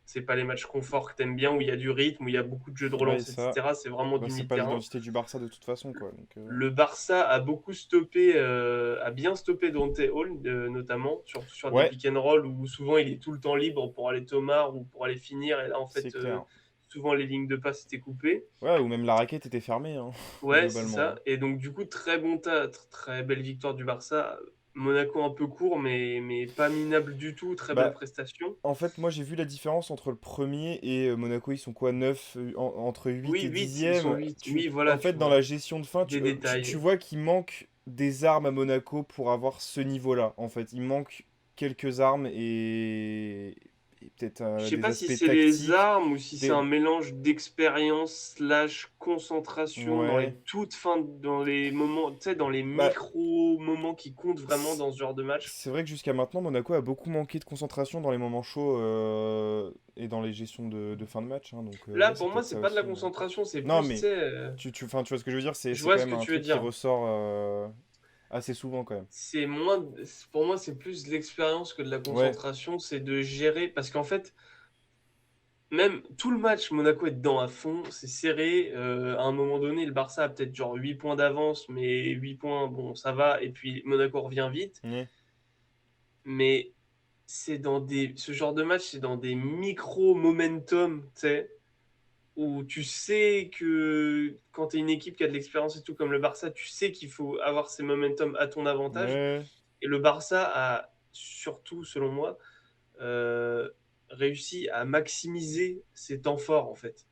C'est pas les matchs confort que t'aimes bien, où il y a du rythme, où il y a beaucoup de jeux de ouais, relance, ça, etc. C'est vraiment bah, du c'est pas mi-terrain. l'identité du Barça de toute façon, quoi. Donc, Le Barça a beaucoup stoppé, a bien stoppé Dante Hall, notamment, surtout sur des ouais, pick and roll où souvent il est tout le temps libre pour aller Thomas ou pour aller finir. Et là, en c'est fait, clair. souvent les lignes de passe étaient coupées. Ouais, ou même la raquette était fermée, hein, Ouais, c'est globalement. ça. Et donc, du coup, très bon tas, très belle victoire du Barça. Monaco un peu court, mais pas minable du tout. Très belle Bah, prestation. en fait, moi j'ai vu la différence entre le premier et Monaco, ils sont quoi, 9 entre 8 Oui, et 8, ils sont 10e. 8. Oui, voilà, En tu fait, dans vois. la gestion de fin, Des tu détails. vois qu'il manque des armes à Monaco pour avoir ce niveau-là. En fait, il manque quelques armes et peut-être Je sais des pas si aspects c'est les tactiques. armes ou si c'est Des... un mélange d'expérience slash concentration dans les Ouais. toutes fins, dans les moments, tu sais, dans les Bah, micro-moments qui comptent vraiment c- dans ce genre de match. c'est vrai que jusqu'à maintenant, Monaco a beaucoup manqué de concentration dans les moments chauds et dans les gestions de fin de match, hein, donc, Là, ouais, c'est pour moi, peut-être c'est ça pas de la aussi. concentration, c'est Non, plus, tu mais sais, enfin, tu vois ce que je veux dire, je c'est vois quand ce même que un tu veux truc qui dire. ressort assez souvent quand même. C'est moins, pour moi, c'est plus de l'expérience que de la Ouais, concentration, c'est de gérer, parce qu'en fait, même tout le match, Monaco est dedans à fond, c'est serré. À un moment donné, le Barça a peut-être genre 8 points d'avance, mais 8 points, bon, ça va. Et puis Monaco revient vite. ouais, Mais ce genre de match, c'est dans des micro-momentum, tu sais, où tu sais que quand tu es une équipe qui a de l'expérience et tout, comme le Barça, tu sais qu'il faut avoir ces momentum à ton avantage. ouais, Et le Barça a surtout, selon moi, euh, réussi à maximiser ses temps forts, en fait,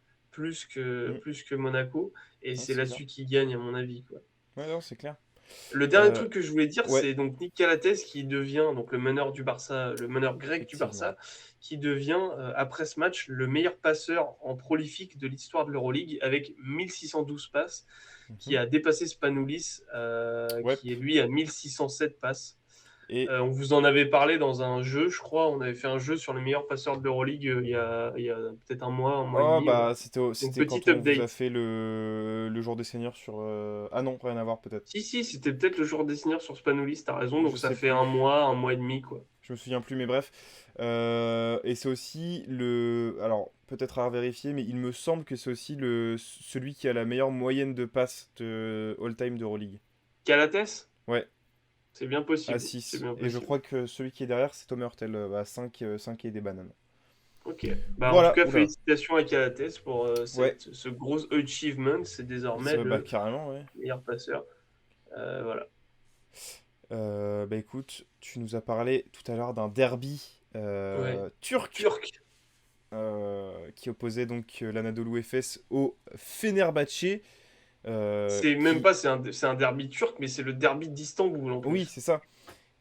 mm, plus que Monaco. Et non, c'est c'est clair. là-dessus qu'il gagne, à mon avis, quoi. Ouais, non, c'est clair. Le dernier Euh, truc que je voulais dire, ouais, c'est donc Nick Calates qui devient donc le meneur du Barça, le meneur grec du effectivement. Barça, qui devient après ce match le meilleur passeur en prolifique de l'histoire de l'Euroleague avec 1612 passes, qui Mhm. a dépassé Spanoulis, Ouais, qui est lui à 1607 passes. et On vous en avait parlé dans un jeu, je crois. On avait fait un jeu sur les meilleurs passeurs de l'Euroleague il y a peut-être un mois et oh demi. Ouais. bah Donc c'était petit quand on vous a update. fait le jour des seigneurs sur ah non, rien à voir peut-être. Si, si, c'était peut-être le jour des seniors sur Spanoulis, t'as raison. Je Donc ça sais fait plus. un mois et demi, quoi. Je me souviens plus, mais bref. Et c'est aussi alors, peut-être à vérifier, mais il me semble que c'est aussi celui qui a la meilleure moyenne de passes de all-time d'Euroleague. Calates? Ouais, C'est bien à possible. C'est 6. bien Et je possible. crois que celui qui est derrière, c'est Tom Hurtel, à 5 5 et des bananes. Ok. Bah, en tout Voilà, cas, oula. félicitations à Calates pour Ouais, ce gros achievement. C'est désormais bah le carrément, ouais. meilleur passeur. Voilà. Bah écoute, tu nous as parlé tout à l'heure d'un derby Ouais. turc Turc. qui opposait donc l'Anadolu Efes au Fenerbahçe. C'est même Qui... pas, c'est un derby turc, mais c'est le derby d'Istanbul en Oui, plus. c'est ça.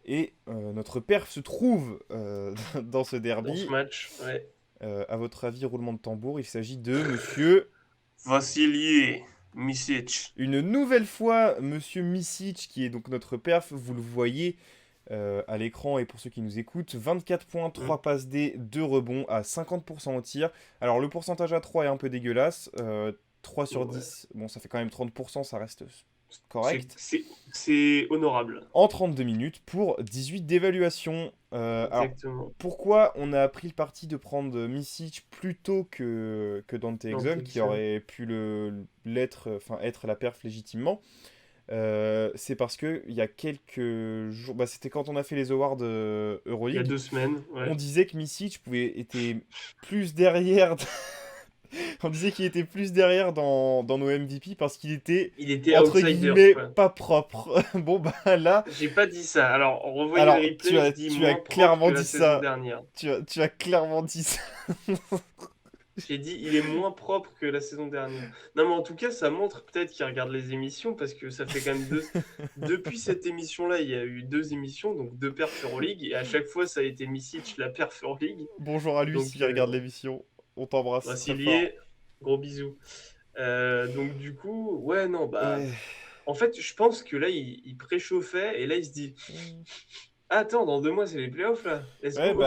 Et notre perf se trouve dans ce Dans ce derby. match. Ouais. À votre avis, roulement de tambour, il s'agit de monsieur. Vassili Misic. Une nouvelle fois, monsieur Misic, qui est donc notre perf, vous le voyez à l'écran et pour ceux qui nous écoutent, 24 points, Mm. 3 passes D, 2 rebonds à 50% au tir. Alors le pourcentage à 3 est un peu dégueulasse, 3 sur Ouais. 10, bon ça fait quand même 30%, ça reste correct. C'est honorable. En 32 minutes pour 18 d'évaluation. Alors, Exactement. pourquoi on a pris le parti de prendre Misic plutôt que Dante Dans Exum, qui Texan. aurait pu l'être, enfin être la perf légitimement. C'est parce que il y a quelques jours, bah, c'était quand on a fait les awards Il y a Euroleague, 2 semaines. on Ouais. disait que Misic était plus derrière, on disait qu'il était plus derrière dans nos MVP parce qu'il était Il était entre outsider, guillemets quoi. pas propre. Bon bah là, J'ai pas dit ça. Alors, revoyez le alors replay, je dis tu as moins propre que clairement la dit saison ça, dernière. tu as clairement dit ça. J'ai dit il est moins propre que la saison dernière. Non, mais en tout cas, ça montre peut-être qu'il regarde les émissions parce que ça fait quand même deux. Depuis cette émission-là, il y a eu 2 émissions, donc 2 perfs Euroleague, et à chaque fois, ça a été Misic, la perf Euroleague. Bonjour à lui Donc, s'il regarde l'émission, on t'embrasse très fort. Vassilier, gros bisous. Donc, du coup, ouais, non, bah. Ouais. En fait, je pense que là, il préchauffait, et là, il se dit attends, dans 2 mois, c'est les playoffs, là. Let's Ouais, go.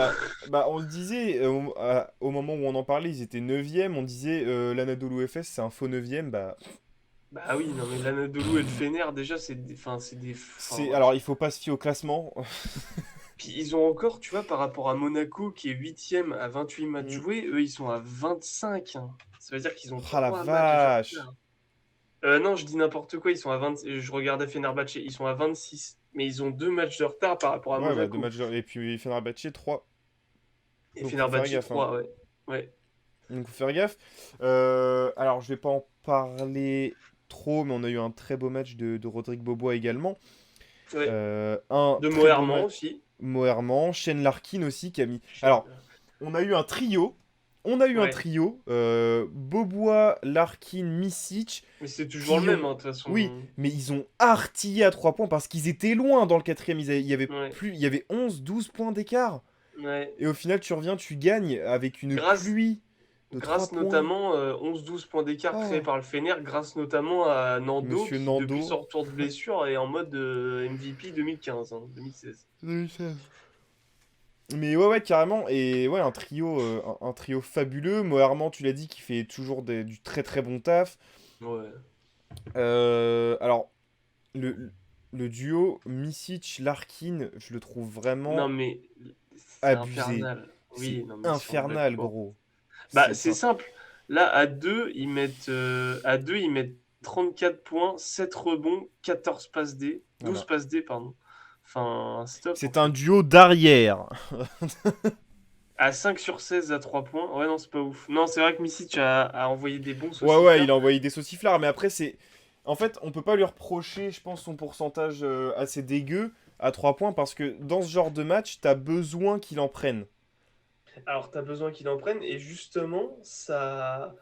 bah on le disait, au moment où on en parlait, ils étaient neuvième. On disait l'Anadolu Efes, c'est un faux neuvième. Bah Bah oui, non mais l'Anadolu et le Fener, déjà, Alors, il faut pas se fier au classement. Puis ils ont encore, tu vois, par rapport à Monaco qui est huitième à 28 matchs Mm. joués, eux ils sont à 25, hein. Ça veut dire qu'ils ont Ah la 3 matchs de vache! retard. Non, je dis n'importe quoi, ils sont à 20. Je regardais Fenerbahçe, ils sont à 26. Mais ils ont 2 matchs de retard par rapport à Ouais, bah, Monaco. Et puis Fenerbahçe, 3. Et Donc faut faire Fenerbahçe gaffe, hein. 3, ouais. Ouais, Donc faut faire gaffe. Alors je vais pas en parler trop, mais on a eu un très beau match de Rodrigue Bobois également. ouais. Un De très beau Moerman match. aussi. Moerman, Shane Larkin aussi qui a mis. Alors, Chêne. on a eu un trio. Ouais. Bobois, Larkin, Misic, Mais c'est toujours le qui même, ont. hein, de toute Oui, façon. mais ils ont artillé à 3 points parce qu'ils étaient loin dans le quatrième. Il y avait Ouais. plus, il y avait 11, 12 points d'écart. Ouais. Et au final, tu reviens, tu gagnes avec une Grâce, pluie de 3 grâce points. notamment 11-12 points d'écart créés Oh, par le Fener, grâce notamment à Nando Monsieur qui, depuis Nando. son retour de blessure, est en mode MVP 2015, hein, 2016. 2016. Mais ouais, ouais, carrément. Et ouais, un trio fabuleux. Moerman, tu l'as dit, qui fait toujours du très très bon taf. Ouais. Alors, le, le duo Misic-Larkin, je le trouve Non, vraiment mais c'est abusé. infernal. C'est Oui, non, mais ils sont de infernal, quoi. gros. Bah, C'est c'est ça. simple. Là, à deux, ils mettent 34 points, 7 rebonds, 14 passes D, 12 Voilà. passes D, pardon. Enfin, stop en C'est un fait. duo d'arrière. À 5 sur 16 à 3 points. Ouais, non, c'est pas ouf. Non, c'est vrai que Misic a envoyé des bons Ouais, ouais, il saucifleurs. a envoyé des sauciflards, mais après, c'est. En fait, on peut pas lui reprocher, je pense, son pourcentage assez dégueu à 3 points, parce que dans ce genre de match, t'as besoin qu'il en prenne. Alors, t'as besoin qu'il en prenne. Et justement, ça.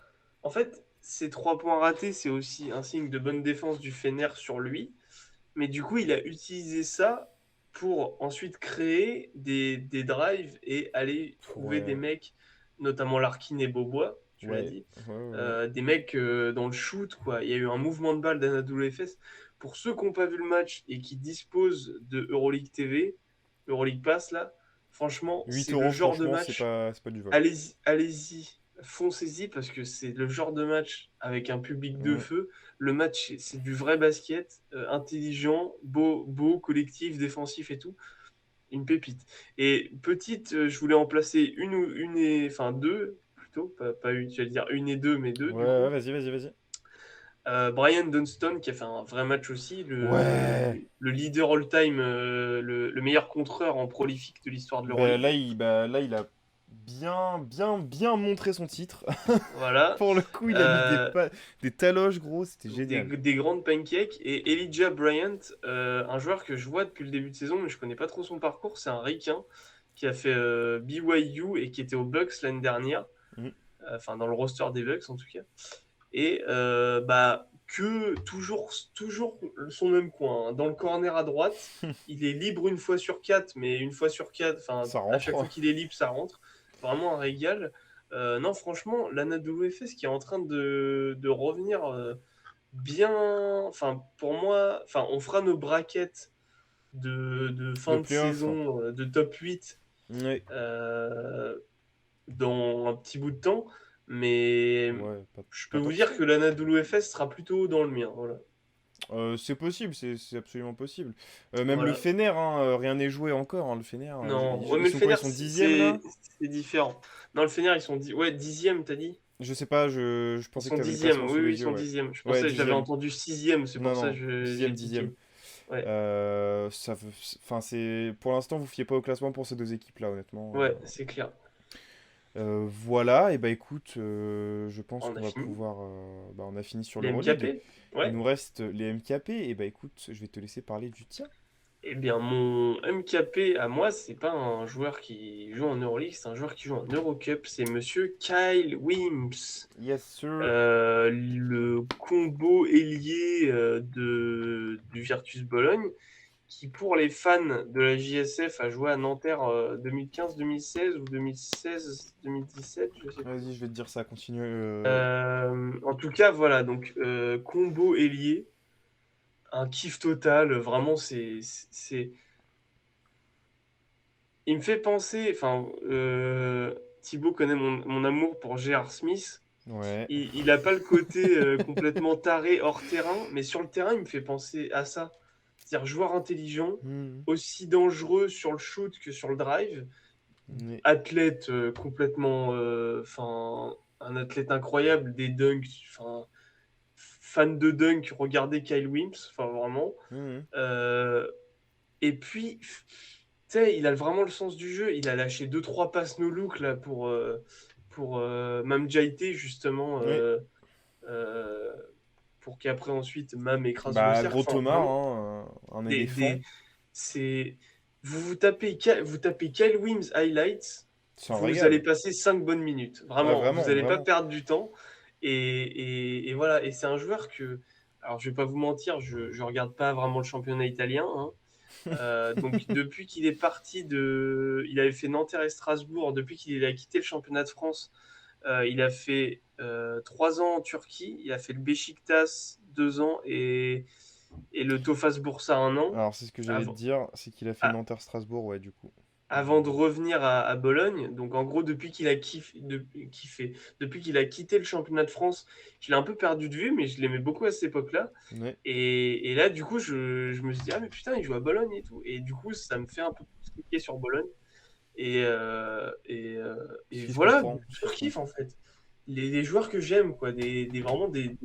En fait, ces 3 points ratés, c'est aussi un signe de bonne défense du Fener sur lui. Mais du coup, il a utilisé ça pour ensuite créer des drives et aller trouver des Ouais, mecs, notamment Larkin et Bobois, tu l'as ouais, dit, ouais, ouais. des mecs dans le shoot, quoi. Il y a eu un mouvement de balle d'Anadolu Efes. Pour ceux qui n'ont pas vu le match et qui disposent de Euroleague TV, Euroleague Pass, là, franchement, 8 c'est le euros, genre de franchement, match. c'est pas du vol. Allez-y, allez-y, foncez-y parce que c'est le genre de match avec un public de Mm. feu. Le match, c'est du vrai basket, intelligent, beau, beau, collectif, défensif et tout. Une pépite. Et petite, je voulais en placer enfin deux plutôt, pas une, j'allais dire une et deux, mais deux Ouais, du ouais, coup. vas-y, vas-y, vas-y. Brian Dunston qui a fait un vrai match aussi, Ouais! le leader all-time, le meilleur contreur en prolifique de l'histoire de l'Euroleague. Là, il a bien montré son titre. Voilà. Pour le coup, il a mis Euh, des taloches, gros, c'était des, génial. des grandes pancakes. Et Elijah Bryant, un joueur que je vois depuis le début de saison, mais je connais pas trop son parcours, c'est un Ricain qui a fait BYU et qui était aux Bucks l'année dernière, Mm. enfin dans le roster des Bucks en tout cas. Et que toujours son même coin, hein. Dans le corner à droite, il est libre une fois sur quatre, mais une fois sur quatre, enfin Ça à chaque rentre. fois qu'il est libre, ça rentre. Vraiment un régal. Non, franchement, l'Anadolu Efes qui est en train de revenir bien. Enfin, pour moi, enfin, on fera nos brackets de De fin de playoff. saison, de top 8 Ouais. euh, dans un petit bout de temps. Mais Ouais, je peux pas vous tant que dire ça. que l'Anadolu Efes sera plutôt dans le mien. Voilà. C'est possible, c'est absolument possible. Même le Voilà. Fener, hein, rien n'est joué encore, hein, le Fener. Non, ouais, Ils mais le sont quoi? Ils Fener, sont dixième là? c'est différent. Non, le Fener, ils sont ouais, dixième, t'as dit? Je sais pas, je Ils pensais que sont tu avais le dixième. classement Oui, sous oui, ils les yeux, sont ouais. dixième. Je Ouais, pensais, j'avais dixième. entendu sixième, c'est Non, pour ça non, que j'ai dixième, dit dixième. dixième. Ouais, Enfin, c'est pour l'instant, vous fiez pas au classement pour ces deux équipes-là, honnêtement. ouais, c'est clair. Voilà, et bah écoute, je pense On qu'on a va fini. pouvoir. Bah, on a fini sur Les l'Euroleague. MKP? Il Ouais. nous reste les MKP, et bah écoute, je vais te laisser parler du tien. Eh bien, mon MKP à moi, c'est pas un joueur qui joue en Euroleague, c'est un joueur qui joue en Eurocup. C'est monsieur Kyle Wims. Yes, sir. Le combo ailier du Virtus Bologne, qui pour les fans de la JSF a joué à Nanterre 2015-2016 ou 2016-2017, je sais plus. Vas-y, je vais te dire ça, continue. En tout cas, voilà, donc combo ailier, un kiff total, vraiment, il me fait penser, enfin, Thibaut connaît mon amour pour J.R. Smith. Ouais. Il a pas le côté complètement taré hors terrain, mais sur le terrain, il me fait penser à ça. C'est-à-dire joueur intelligent, Mhm. aussi dangereux sur le shoot que sur le drive, Mais- athlète complètement, enfin, un athlète incroyable, des dunks, enfin, fan de dunk, regardez Kyle Williams, enfin vraiment. Mhm. Euh, et puis, tu sais, il a vraiment le sens du jeu. Il a lâché deux trois passes no look là pour Mam Jaité justement. Oui. Euh, pour qu'après ensuite Mam écrase le Bah, cercle. gros Enfin, Thomas, vraiment, hein, un des, éléphant. des, c'est... vous tapez Kyle Wims Highlights, C'est un vous allez régal. passer 5 bonnes minutes. Ouais, Vraiment, vous vraiment, n'allez pas vraiment. perdre du temps. Et voilà, et c'est un joueur que... Alors, je vais pas vous mentir, je regarde pas vraiment le championnat italien, hein. Donc, depuis qu'il est parti de... Il avait fait Nanterre et Strasbourg. Depuis qu'il a quitté le championnat de France, il a fait 3 ans en Turquie. Il a fait le Beşiktaş 2 ans et le Tofas Bursa 1 an. Alors, c'est ce que j'allais te Avant, dire, c'est qu'il a fait a- Nanterre-Strasbourg, ouais, du coup. avant de revenir à Bologne. Donc en gros, depuis qu'il a quitté le championnat de France, je l'ai un peu perdu de vue, mais je l'aimais beaucoup à cette époque-là. Ouais. Et là, du coup, je me suis dit, ah mais putain, il joue à Bologne et tout. Et du coup, ça me fait un peu plus cliquer sur Bologne. Et Si, je voilà, comprends, je je comprends. kiffe en fait. Les joueurs que j'aime, quoi, vraiment des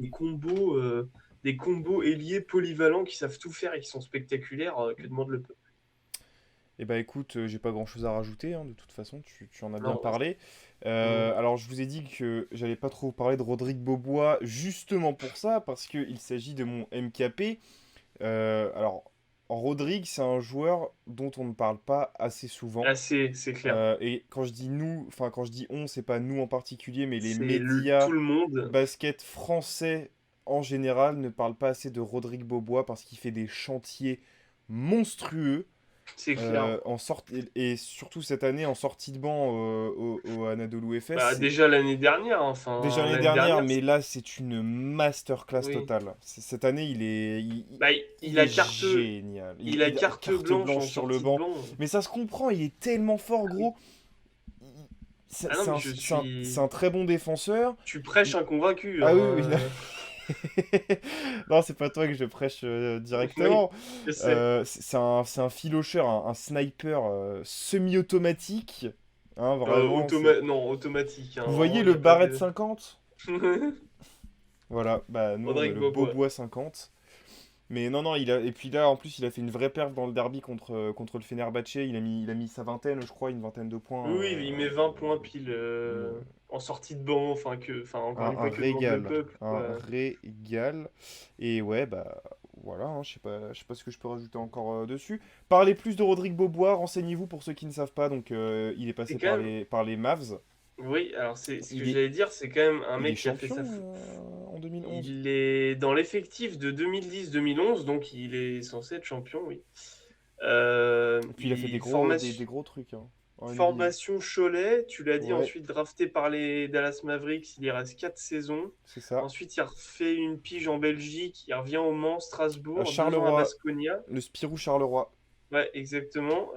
combos ailiers polyvalents qui savent tout faire et qui sont spectaculaires, que demande le peuple. Eh bah écoute, j'ai pas grand-chose à rajouter, hein, de toute façon, tu en as bien Non, parlé. mm, Alors, je vous ai dit que j'allais pas trop vous parler de Rodrigue Bobois, justement pour ça, parce qu'il s'agit de mon MKP. Alors, Rodrigue, c'est un joueur dont on ne parle pas assez souvent. c'est clair. Et quand je dis nous, enfin quand je dis on, c'est pas nous en particulier, mais les Tout médias le monde, basket français en général ne parlent pas assez de Rodrigue Bobois parce qu'il fait des chantiers monstrueux. c'est clair. Et surtout cette année en sortie de banc au Anadolu Efes. Bah, déjà l'année dernière, Déjà enfin, l'année l'année dernière, dernière, mais là c'est une masterclass oui. totale. Cette année Bah, il est génial. il a Il a carte carte blanche blanche en sur le sortie de banc. banc. Mais ça se comprend, il est tellement fort, Ah oui. gros. Il- Ah non, mais c'est un très bon défenseur. tu prêches Il- un convaincu, Ah oui, hein. oui. Non, c'est pas toi que je prêche Oui, directement. je sais. C'est un filocheur, un sniper semi-automatique. Hein, vraiment, Non, automatique, hein, Vous vraiment, voyez il n'y le a pas Barrett de. 50? Voilà, bah nous on a Rodrigue le Bobois. Bobois 50. Mais non, non, et puis là, en plus, il a fait une vraie perf dans le derby contre le Fenerbahçe. Il a mis sa vingtaine, je crois, une vingtaine de points. Oui, oui, il met 20 points pile Mais, en sortie de banc, enfin, encore une fois, que demande le peuple, un quoi. régal. Et ouais, bah voilà, hein, je sais pas ce que je peux rajouter encore dessus. Parlez plus de Rodrigue Bobois, renseignez-vous pour ceux qui ne savent pas. Donc, il est C'est passé quand même. par les Mavs. Oui, alors c'est ce que Il est, j'allais dire, c'est quand même un il est mec qui a fait champion ça. en 2011. Il est dans l'effectif de 2010-2011, donc il est censé être champion, oui. Et puis, il a fait des gros trucs hein, en NBA. Formation Cholet, tu l'as dit, Ouais, ensuite drafté par les Dallas Mavericks, il y reste 4 saisons. c'est ça. Ensuite, il refait une pige en Belgique, il revient au Mans, À Strasbourg, 2 ans à Charleroi, Baskonia. le Spirou Charleroi. Ouais, exactement.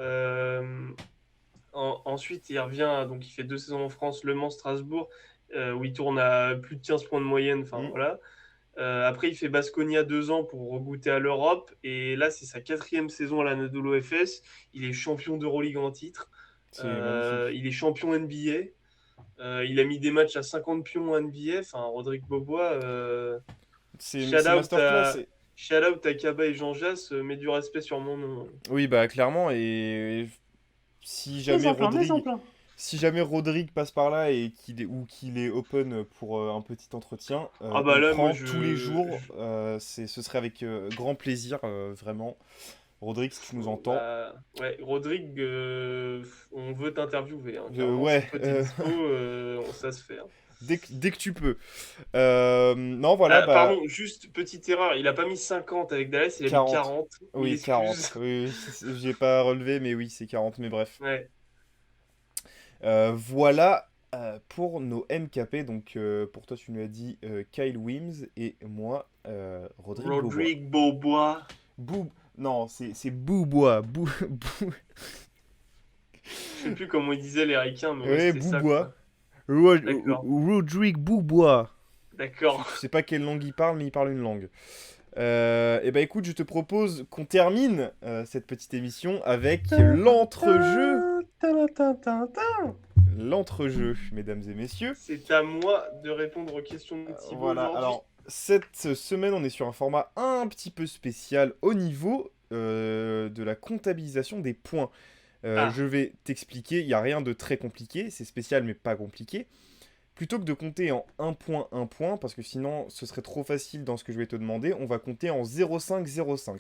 Ensuite, il revient, donc il fait 2 saisons en France, Le Mans, Strasbourg, où il tourne à plus de 15 points de moyenne. Enfin, Hmm, voilà. Après, il fait Baskonia 2 ans pour regoûter à l'Europe. Et là, c'est sa quatrième saison à l'Anadolu Efes. Il est champion d'Euroleague en titre. c'est magnifique. Il est champion NBA. Il a mis des matchs à 50 pions en NBA. Enfin, Rodrigue Bobois, shout C'est out masterclass. à, shout out à Kaba et Jean Jass. Mets du respect sur mon nom. Oui, bah clairement. Et si Des jamais implants, des Rodrigue, implants. si jamais Rodrigue passe par là et qu'il est open pour un petit entretien, Ah bah il là, moi, prend tous les jours. Ce serait avec grand plaisir, vraiment. Rodrigue, si tu nous entends. bah, ouais, Rodrigue, on veut t'interviewer, hein, clairement. Si Ouais, toi t'es dispo, ça se fait, hein. dès que tu peux. Non, voilà, bah Pardon, juste petite erreur, il a pas mis 50 avec Dallas, il a mis 40. 40. Mille Oui, 40. excuses. Oui, j'ai pas relevé, mais oui, c'est 40. Mais bref. Ouais. Voilà pour nos MKP. Donc, pour toi, tu nous as dit Kyle Wims et moi, Rodrigue Bobois. Rodrigue Bobois. Non, c'est Boubois. Je sais plus comment ils disaient les Ricains, mais ouais, Ouais, c'était ça, Boubois. quoi. D'accord. Rodrigue Bourbois. Tu, D'accord. tu sais pas quelle langue il parle, mais il parle une langue. Et bah écoute, je te propose qu'on termine cette petite émission avec l'entrejeu. L'entrejeu, mesdames et messieurs. C'est à moi de répondre aux questions de Thibaut Voilà, aujourd'hui. alors cette semaine, on est sur un format un petit peu spécial au niveau de la comptabilisation des points. Ah, Je vais t'expliquer, il n'y a rien de très compliqué, c'est spécial mais pas compliqué. Plutôt que de compter en un point, parce que sinon ce serait trop facile dans ce que je vais te demander, on va compter en 0,5.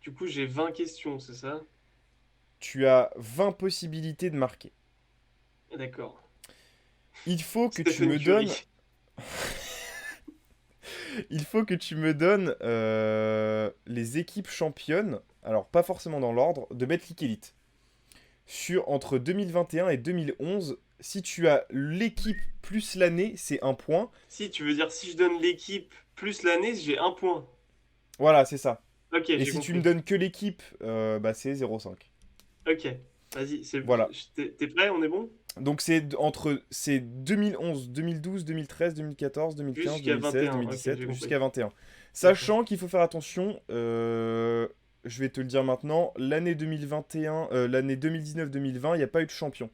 du coup, j'ai 20 questions, c'est ça? Tu as 20 possibilités de marquer. D'accord. Il faut que tu Stephen me donnes, Curry. il faut que tu me donnes les équipes championnes, alors pas forcément dans l'ordre, de Betclic Elite. Entre 2021 et 2011, si tu as l'équipe plus l'année, c'est un point. Si, tu veux dire si je donne l'équipe plus l'année, j'ai un point. Voilà, c'est ça. Ok, Et j'ai si tu me compris. donnes que l'équipe, bah c'est 0,5. Ok, vas-y, Voilà. t'es prêt? On est bon? Donc c'est 2011, 2012, 2013, 2014, 2015, Jusqu'à 2016, 21. Ok, 2017 j'ai compris. jusqu'à 21. Ok. Sachant qu'il faut faire attention, je vais te le dire maintenant, l'année 2021, l'année 2019-2020, il n'y a pas eu de champion.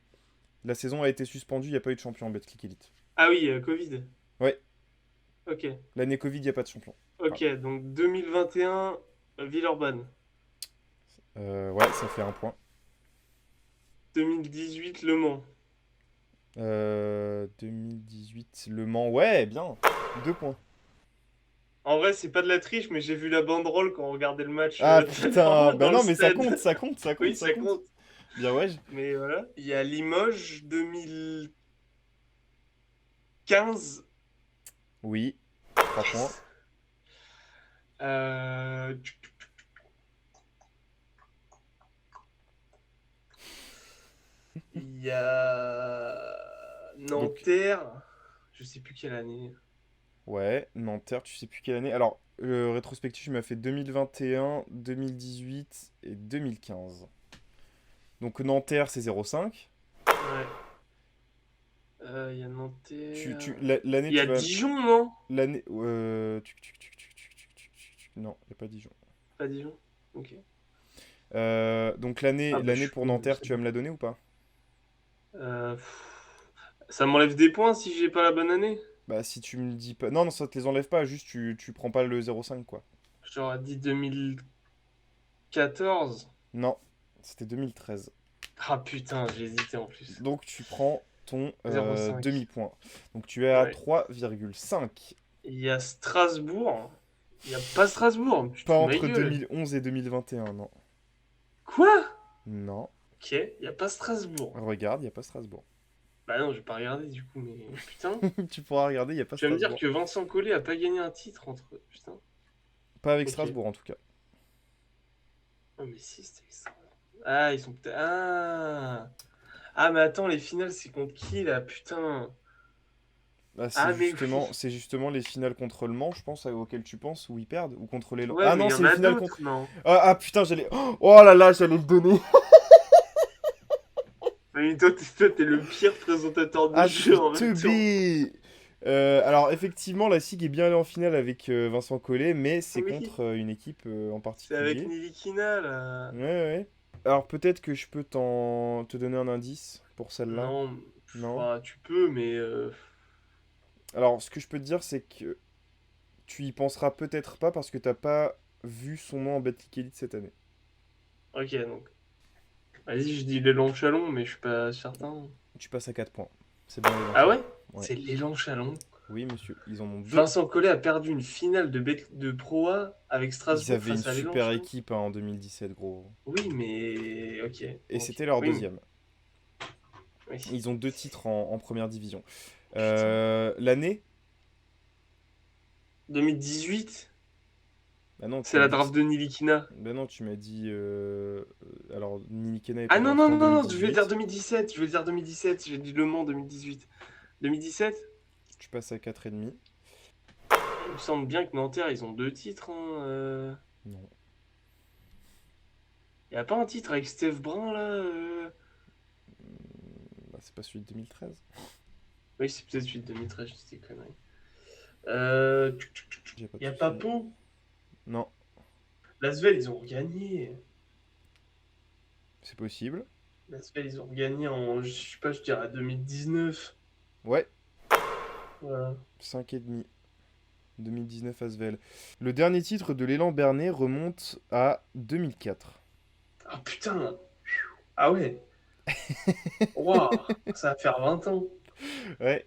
La saison a été suspendue, il n'y a pas eu de champion en Betclic Elite. Ah oui, Covid. Ouais, Ok. l'année Covid, il n'y a pas de champion. Ok, Voilà. donc 2021, Villeurbanne. Ouais, ça fait un point. 2018, Le Mans. 2018, Le Mans, ouais, bien. 2 points. En vrai, c'est pas de la triche, mais j'ai vu la banderole quand on regardait le match Ah dans, putain, bah dans le non, mais ça stade. compte, ça compte, ça compte, Oui, ça ça compte. compte. Bien ouais. Mais voilà. Il y a Limoges 2015. Oui, 3 points. Yes. Euh, Il y a Donc, Nanterre. Je sais plus quelle année. ouais, Nanterre, tu sais plus quelle année. Alors, le rétrospectif, il m'a fait 2021, 2018 et 2015. Donc, Nanterre, c'est 0,5. Ouais. Il y a Nanterre. L'année, Il y a tu vas. Dijon, non? L'année. Non, il n'y a pas Dijon. Pas Dijon. Ok. Donc, Ah bah je l'année suis pour con, je Nanterre, sais tu vas pas. me la donner ou pas? Ça m'enlève des points si j'ai pas la bonne année? Bah, si tu me dis pas. Non, non, ça te les enlève pas, juste tu prends pas le 0,5 quoi. J'aurais dit 2014. Non, c'était 2013. Ah putain, j'ai hésité en plus. Donc tu prends ton 0,5. demi-point. Donc tu es à Ouais. 3,5. Il y a Strasbourg. Il y a pas Strasbourg. Tu te Pas fous de ma entre gueule. 2011 et 2021, non. Quoi? Non. Ok, il y a pas Strasbourg. Regarde, il n'y a pas Strasbourg. Bah non, je vais pas regarder du coup, mais putain. Tu pourras regarder, il n'y a pas Tu vas me dire Strasbourg. que Vincent Collet a pas gagné un titre entre. Putain. Pas avec Ok. Strasbourg en tout cas. Oh, mais si, c'était extra. Ah, ils sont peut-être. Ah! Ah, mais attends, les finales, c'est contre qui là? Putain. Bah, Ah, mais oui. c'est justement les finales contre le Mans, je pense, auxquelles tu penses, où ils perdent. Ou contre les... Ouais, Ah mais non, il y c'est en les a finales contre... d'autres, non? Putain, j'allais... Oh là là, j'allais le donner. Mais toi, t'es le pire présentateur de Ah, je jeu suis en même temps. teubé. Alors effectivement, la SIG est bien allée en finale avec Vincent Collet, mais c'est Oui, contre une équipe en c'est avec particulier. Nilikina là. Ouais, ouais. Alors peut-être que je peux te donner un indice pour celle-là. Non, Non? enfin, tu peux, mais. Alors ce que je peux te dire, c'est que tu y penseras peut-être pas parce que t'as pas vu son nom en Betclic Elite cette année. Ok, donc. Vas-y, je dis l'élan Chalon, mais je suis pas certain. Tu passes à 4 points. C'est bien les Ah Lanchalon. ouais? Ouais. C'est l'élan Chalon. Oui, monsieur. Ils en ont deux. Vincent Collet a perdu une finale de Pro A avec Ils Strasbourg avaient une face à l'élan super Chalon. équipe hein, en 2017, gros. Oui, mais. Ok, Et ok. c'était leur Oui, deuxième. oui. Ils ont 2 titres en première division. Putain. L'année? 2018? Bah non, tu C'est m'as la dit que... draft de Nilikina. Bah non, tu m'as dit... Alors, Nilikina a Ah été non, non, drafté en non, non, non, je vais dire 2018. 2017. Je vais dire 2017. J'ai dit Le Mans 2018. 2017? Tu passes à 4,5. Il me semble bien que Nanterre, ils ont deux titres. Hein, Non. y a pas un titre avec Steve Brun là Bah, c'est pas celui de 2013. Oui, c'est peut-être celui de 2013, je dis des conneries. J'ai pas Il de n'y a pas soucis. Pau. Non, L'Asvel, ils ont gagné. c'est possible. L'Asvel, ils ont gagné en, je sais pas, je dirais 2019. Ouais, Voilà. 5,5. 2019 Asvel. Le dernier titre de l'élan Bernay remonte à 2004. Ah putain. Ah ouais. Waouh. Ça va faire 20 ans. Ouais.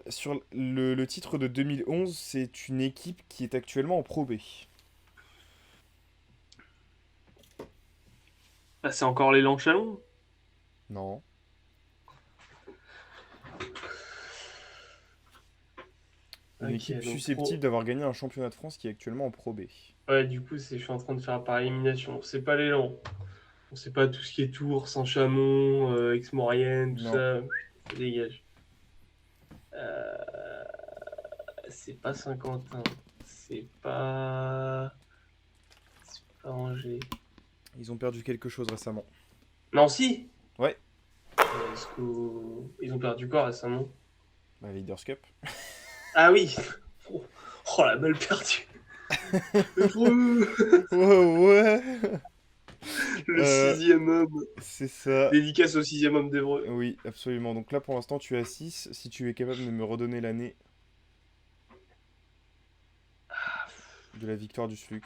Sur le titre de 2011, c'est une équipe qui est actuellement en Pro B. Ah, c'est encore l'élan Chalon. Non. Une Ok, équipe donc susceptible pro. d'avoir gagné un championnat de France qui est actuellement en Pro B. Ouais, du coup, je suis en train de faire par élimination. C'est pas l'élan. On sait pas tout ce qui est Tours, Saint-Chamond, Aix-Maurienne, tout Non. ça. Ça dégage. Euh, c'est pas Saint-Quentin. C'est pas. C'est pas Angers. Ils ont perdu quelque chose récemment. Nancy. Ouais. Est-ce qu'ils ont perdu quoi récemment? La Leaders Cup. Ah oui. Oh, oh, la balle perdue. Ouais, ouais. Le Euh, sixième homme. c'est ça. Dédicace au sixième homme d'Evreux. Oui, absolument. Donc là, pour l'instant, tu as 6. Si tu es capable de me redonner l'année de la victoire du SLUC.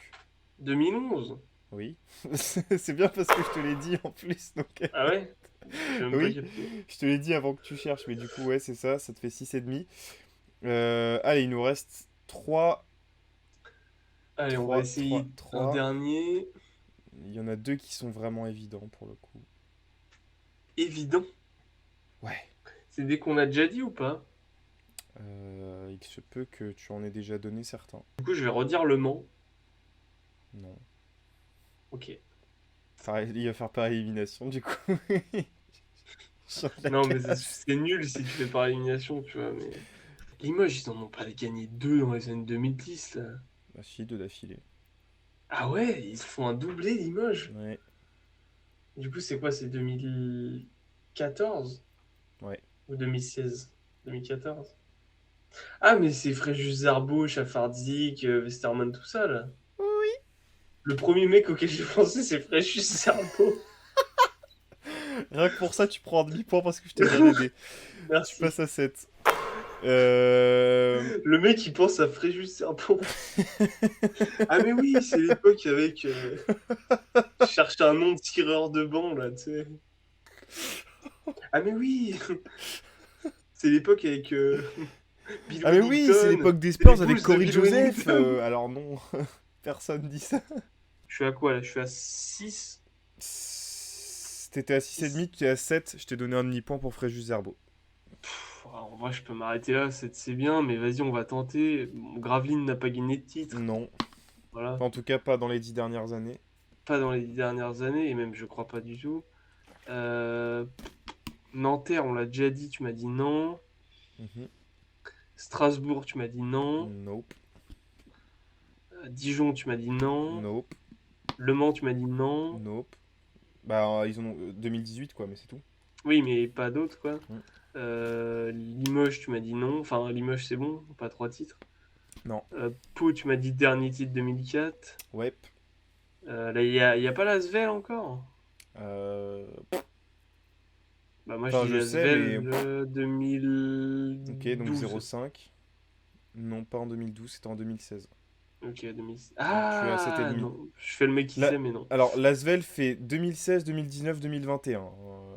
2011. Oui. C'est bien parce que je te l'ai dit en plus. Donc, Ah ouais? J'ai même pas oui, capté. je te l'ai dit avant que tu cherches. Mais du coup, ouais, c'est ça. Ça te fait 6,5. Allez, il nous reste 3, Allez, on va 3, 3, essayer un 3. dernier. Il y en a deux qui sont vraiment évidents pour le coup. Évident. Ouais. C'est dès qu'on a déjà dit ou pas? Il se peut que tu en aies déjà donné certains. Du coup, je vais redire Le Mans. Non. Ok. Il va faire par élimination, du coup. Sur la Non, mais cage. c'est nul si tu fais par élimination, tu vois. Mais Limoges, ils en ont pas gagné deux dans les années 2010, là. Bah si, deux d'affilée. Ah ouais, ils font un doublé, Limoges. Ouais, Du coup, c'est quoi? C'est 2014 ouais. ou 2016? 2014. Ah, mais c'est Fréjus Zarbo, Chafardik, Westerman, tout ça, là. Le premier mec auquel j'ai pensé, c'est Fréjus Zarbo. Rien que pour ça, tu prends un demi-point parce que je t'ai bien aidé. Tu Merci. passes à 7. Euh... Le mec, il pense à Fréjus Zarbo. Ah, mais oui, c'est l'époque avec. Je cherchais un nom de tireur de banc, là, tu sais. Ah, mais oui! C'est l'époque avec Bill Ah mais oui, c'est Wellington. l'époque des C'est les Spurs avec Bulls de Corey Bill Joseph. Wellington. Alors non, personne dit ça. Je suis à quoi, là? Je suis à 6. T'étais à 6,5, tu es à 7. Je t'ai donné un demi-point pour Fréjus Zerbo. En vrai, je peux m'arrêter là, c'est bien, mais vas-y, on va tenter. Bon, Gravelines n'a pas gagné de titre. Non. Voilà. Enfin, en tout cas, pas dans les 10 dernières années. Pas dans les 10 dernières années, et même je crois pas du tout. Euh, Nanterre, on l'a déjà dit, tu m'as dit non. Mhm. Strasbourg, tu m'as dit non. Nope. Dijon, tu m'as dit non. Nope. Le Mans, tu m'as dit non. Nope. Bah, ils ont 2018, quoi, mais c'est tout. Oui, mais pas d'autres, quoi. Mm. Limoges, tu m'as dit non. Enfin, Limoges, c'est bon, pas trois titres. Non. Pau, tu m'as dit dernier titre 2004. Ouais. Là, il y a pas l'Asvel encore? Euh... Bah, moi, je Enfin, dis je sais, mais... l'Asvel Ok, donc 2012. 0,5. Non, pas en 2012, c'était en 2016. Ok, 2006. Donc tu es à Ah 7,5. non, je fais le mec qui Là, sait, mais non. alors, l'Asvel fait 2016, 2019, 2021.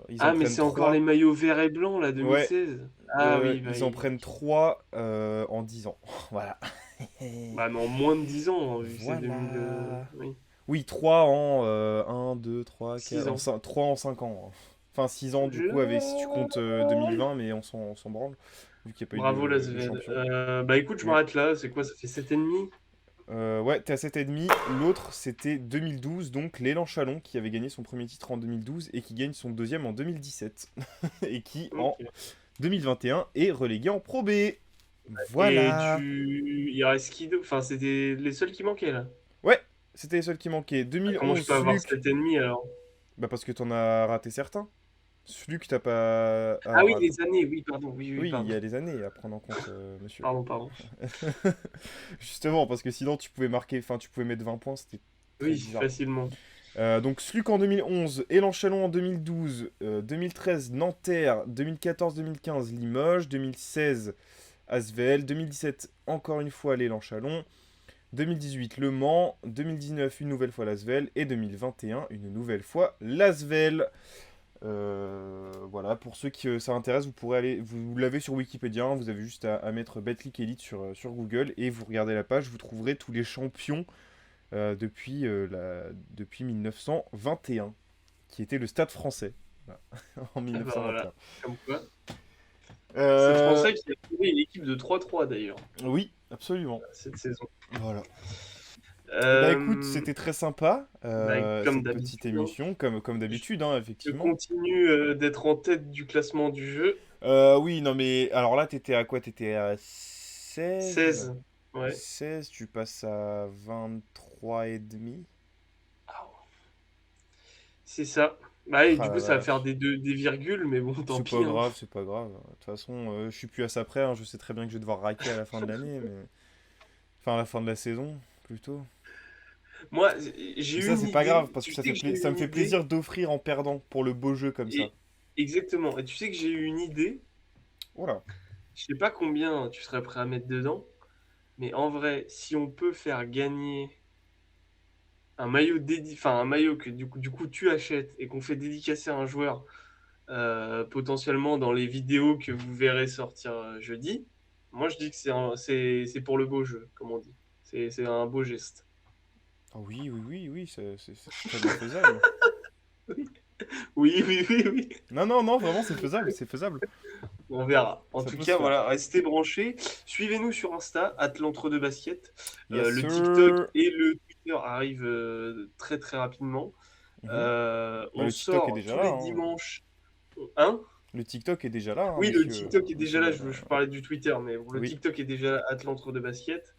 Ils en Ah, mais prennent c'est encore les 3. maillot vert et blanc, là, Ouais, 2016. Ah oui, bah ils en oui. prennent 3 en 10 ans. Voilà. Bah, mais en moins de 10 ans, vu que c'est 2000. Voilà. Oui, Oui, 3 en 1, 2, 3, 6 4, ans. 3 en 5 ans, hein. Enfin, 6 ans du coup, avec, si tu comptes 2020, mais on s'en branle, vu qu'il n'y a pas eu Bravo, de l'Asvel. champion. Bah écoute, je Oui. m'arrête là. C'est quoi? Ça fait 7,5? Ouais, t'es à 7,5. L'autre, c'était 2012, donc l'élan Chalon, qui avait gagné son premier titre en 2012 et qui gagne son deuxième en 2017. Et qui, en Ok. 2021, est relégué en Pro B. Et Voilà. il reste qui d'autre? Enfin, c'était les seuls qui manquaient, là. Ouais, c'était les seuls qui manquaient. Ah, comment je 2011, peux avoir Fluke. 7,5 alors? Bah parce que t'en as raté certains. Celui que t'as pas... Ah oui, Alors, attends. les années, oui, pardon, oui, oui, Oui, il y pardon. a les années à prendre en compte, monsieur. Pardon, pardon. Justement, parce que sinon tu pouvais marquer... Enfin, tu pouvais mettre 20 points, c'était très Oui, bizarre. facilement. Donc Sluc en 2011, Élan Chalon en 2012, 2013 Nanterre, 2014-2015 Limoges, 2016 Asvel, 2017 encore une fois l'Élan Chalon, 2018 Le Mans, 2019 une nouvelle fois l'Asvel et 2021 une nouvelle fois l'Asvel. Voilà, pour ceux qui ça intéresse, vous pourrez aller, vous l'avez sur Wikipédia, hein, vous avez juste à mettre Betclic Elite sur Google et vous regardez la page, vous trouverez tous les champions depuis 1921, qui était le Stade français, voilà, en Ah bah voilà, 1921. comme quoi. C'est Euh, français qui a trouvé une équipe de 3-3 d'ailleurs, oui, absolument. cette saison. Voilà. Et bah écoute, Euh, c'était très sympa, Bah, comme cette petite d'habitude, hein. émission, comme Je, d'habitude, hein, je effectivement. continue d'être en tête du classement du jeu. Oui, non mais, alors là, t'étais à quoi? T'étais à 16. 16. Ouais. 16, tu passes à 23 et demi. Ah, c'est ça. Bah, et Ah du la coup, ça va faire vache. des virgules, mais bon, tant C'est pas pis, hein. grave, c'est pas grave. De toute façon, je suis plus à ça près, hein, je sais très bien que je vais devoir raquer à la fin de l'année, mais... Enfin, à la fin de la saison, plutôt. Moi, j'ai Mais eu ça, une c'est pas idée. grave, parce que Tu sais que j'ai eu ça me une fait idée. plaisir d'offrir en perdant pour le beau jeu comme ça. Et exactement. Et tu sais que j'ai eu une idée. Voilà. Je sais pas combien tu serais prêt à mettre dedans. Mais en vrai, si on peut faire gagner un maillot enfin un maillot que du coup tu achètes et qu'on fait dédicacer à un joueur potentiellement dans les vidéos que vous verrez sortir jeudi, moi je dis que c'est pour le beau jeu, comme on dit. C'est un beau geste. Ah oui, oui, oui, oui, c'est totalement faisable. Oui, oui, oui, oui. Non, non, non, vraiment, c'est faisable, c'est faisable. On verra. En Ça tout peut se cas, faire. voilà, restez branchés. Suivez-nous sur Insta, @l'entre-deux-basket. Yes, Le TikTok sir. et le Twitter arrivent très très rapidement. Mhm. Bah, On le TikTok est sort déjà tous là, les hein. dimanches. Hein? Le TikTok est déjà là, hein, Oui, le monsieur, TikTok est déjà monsieur, là. dame. Je parlais du Twitter, mais bon, le Oui. TikTok est déjà là, @l'entre-deux-basket.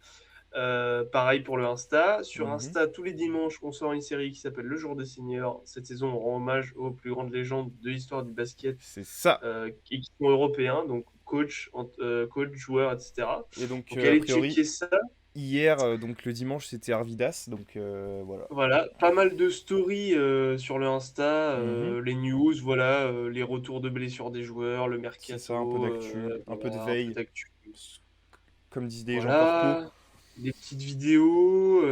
Pareil pour le Insta. Sur Mhm. Insta, tous les dimanches, on sort une série qui s'appelle Le Jour des Seniors. Cette saison, on rend hommage aux plus grandes légendes de l'histoire du basket C'est ça. et qui sont européens, donc coach, joueurs, etc. Et donc, Donc a allez priori, checker ça. hier, donc le dimanche, c'était Arvidas, donc voilà. Voilà, pas mal de stories sur le Insta, Mhm. les news, voilà, les retours de blessures des joueurs, le C'est ça, un peu mercato, d'actu, un peu de voilà, un peu veille, d'actu. comme disent les gens corpo. Voilà, des petites vidéos.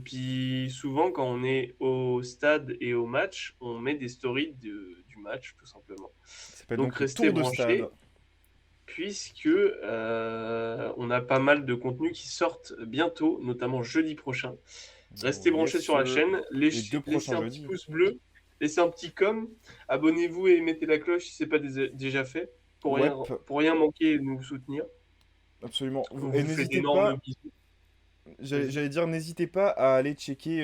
Puis souvent, quand on est au stade et au match, on met des stories du match, tout simplement. Ça s'appelle Donc donc le restez tour de branchés, stade. puisque on a pas mal de contenus qui sortent bientôt, notamment jeudi prochain. Oh, Restez branchés yes, sur la chaîne, les deux laissez prochains un petit jeudis. pouce bleu, laissez un petit com, abonnez-vous et mettez la cloche si ce n'est pas déjà fait, Ouais, pour rien manquer et nous soutenir. absolument. On Et vous fait n'hésitez d'énormes pas, bisous. j'allais Vas-y. dire, n'hésitez pas à aller checker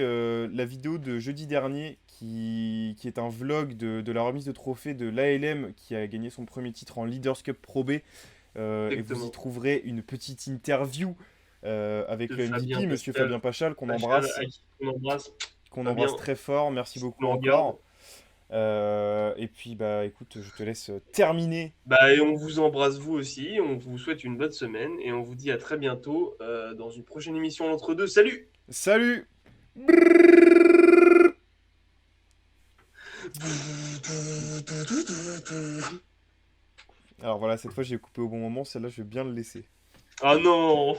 la vidéo de jeudi dernier, qui est un vlog de la remise de trophée de l'ALM, qui a gagné son premier titre en Leaders Cup Pro B. Et vous y Exactement. trouverez une petite interview avec De le Fabien MVP, monsieur Pascal, Fabien Pachal, Pachal, à qui on embrasse. qu'on embrasse Fabien, très fort. Merci si tu beaucoup nous regardes. encore. Et puis, bah, écoute, je te laisse terminer. Bah, et on vous embrasse vous aussi, on vous souhaite une bonne semaine et on vous dit à très bientôt dans une prochaine émission entre deux. Salut! Salut! Alors voilà, cette fois j'ai coupé au bon moment, celle-là je vais bien le laisser. Ah non!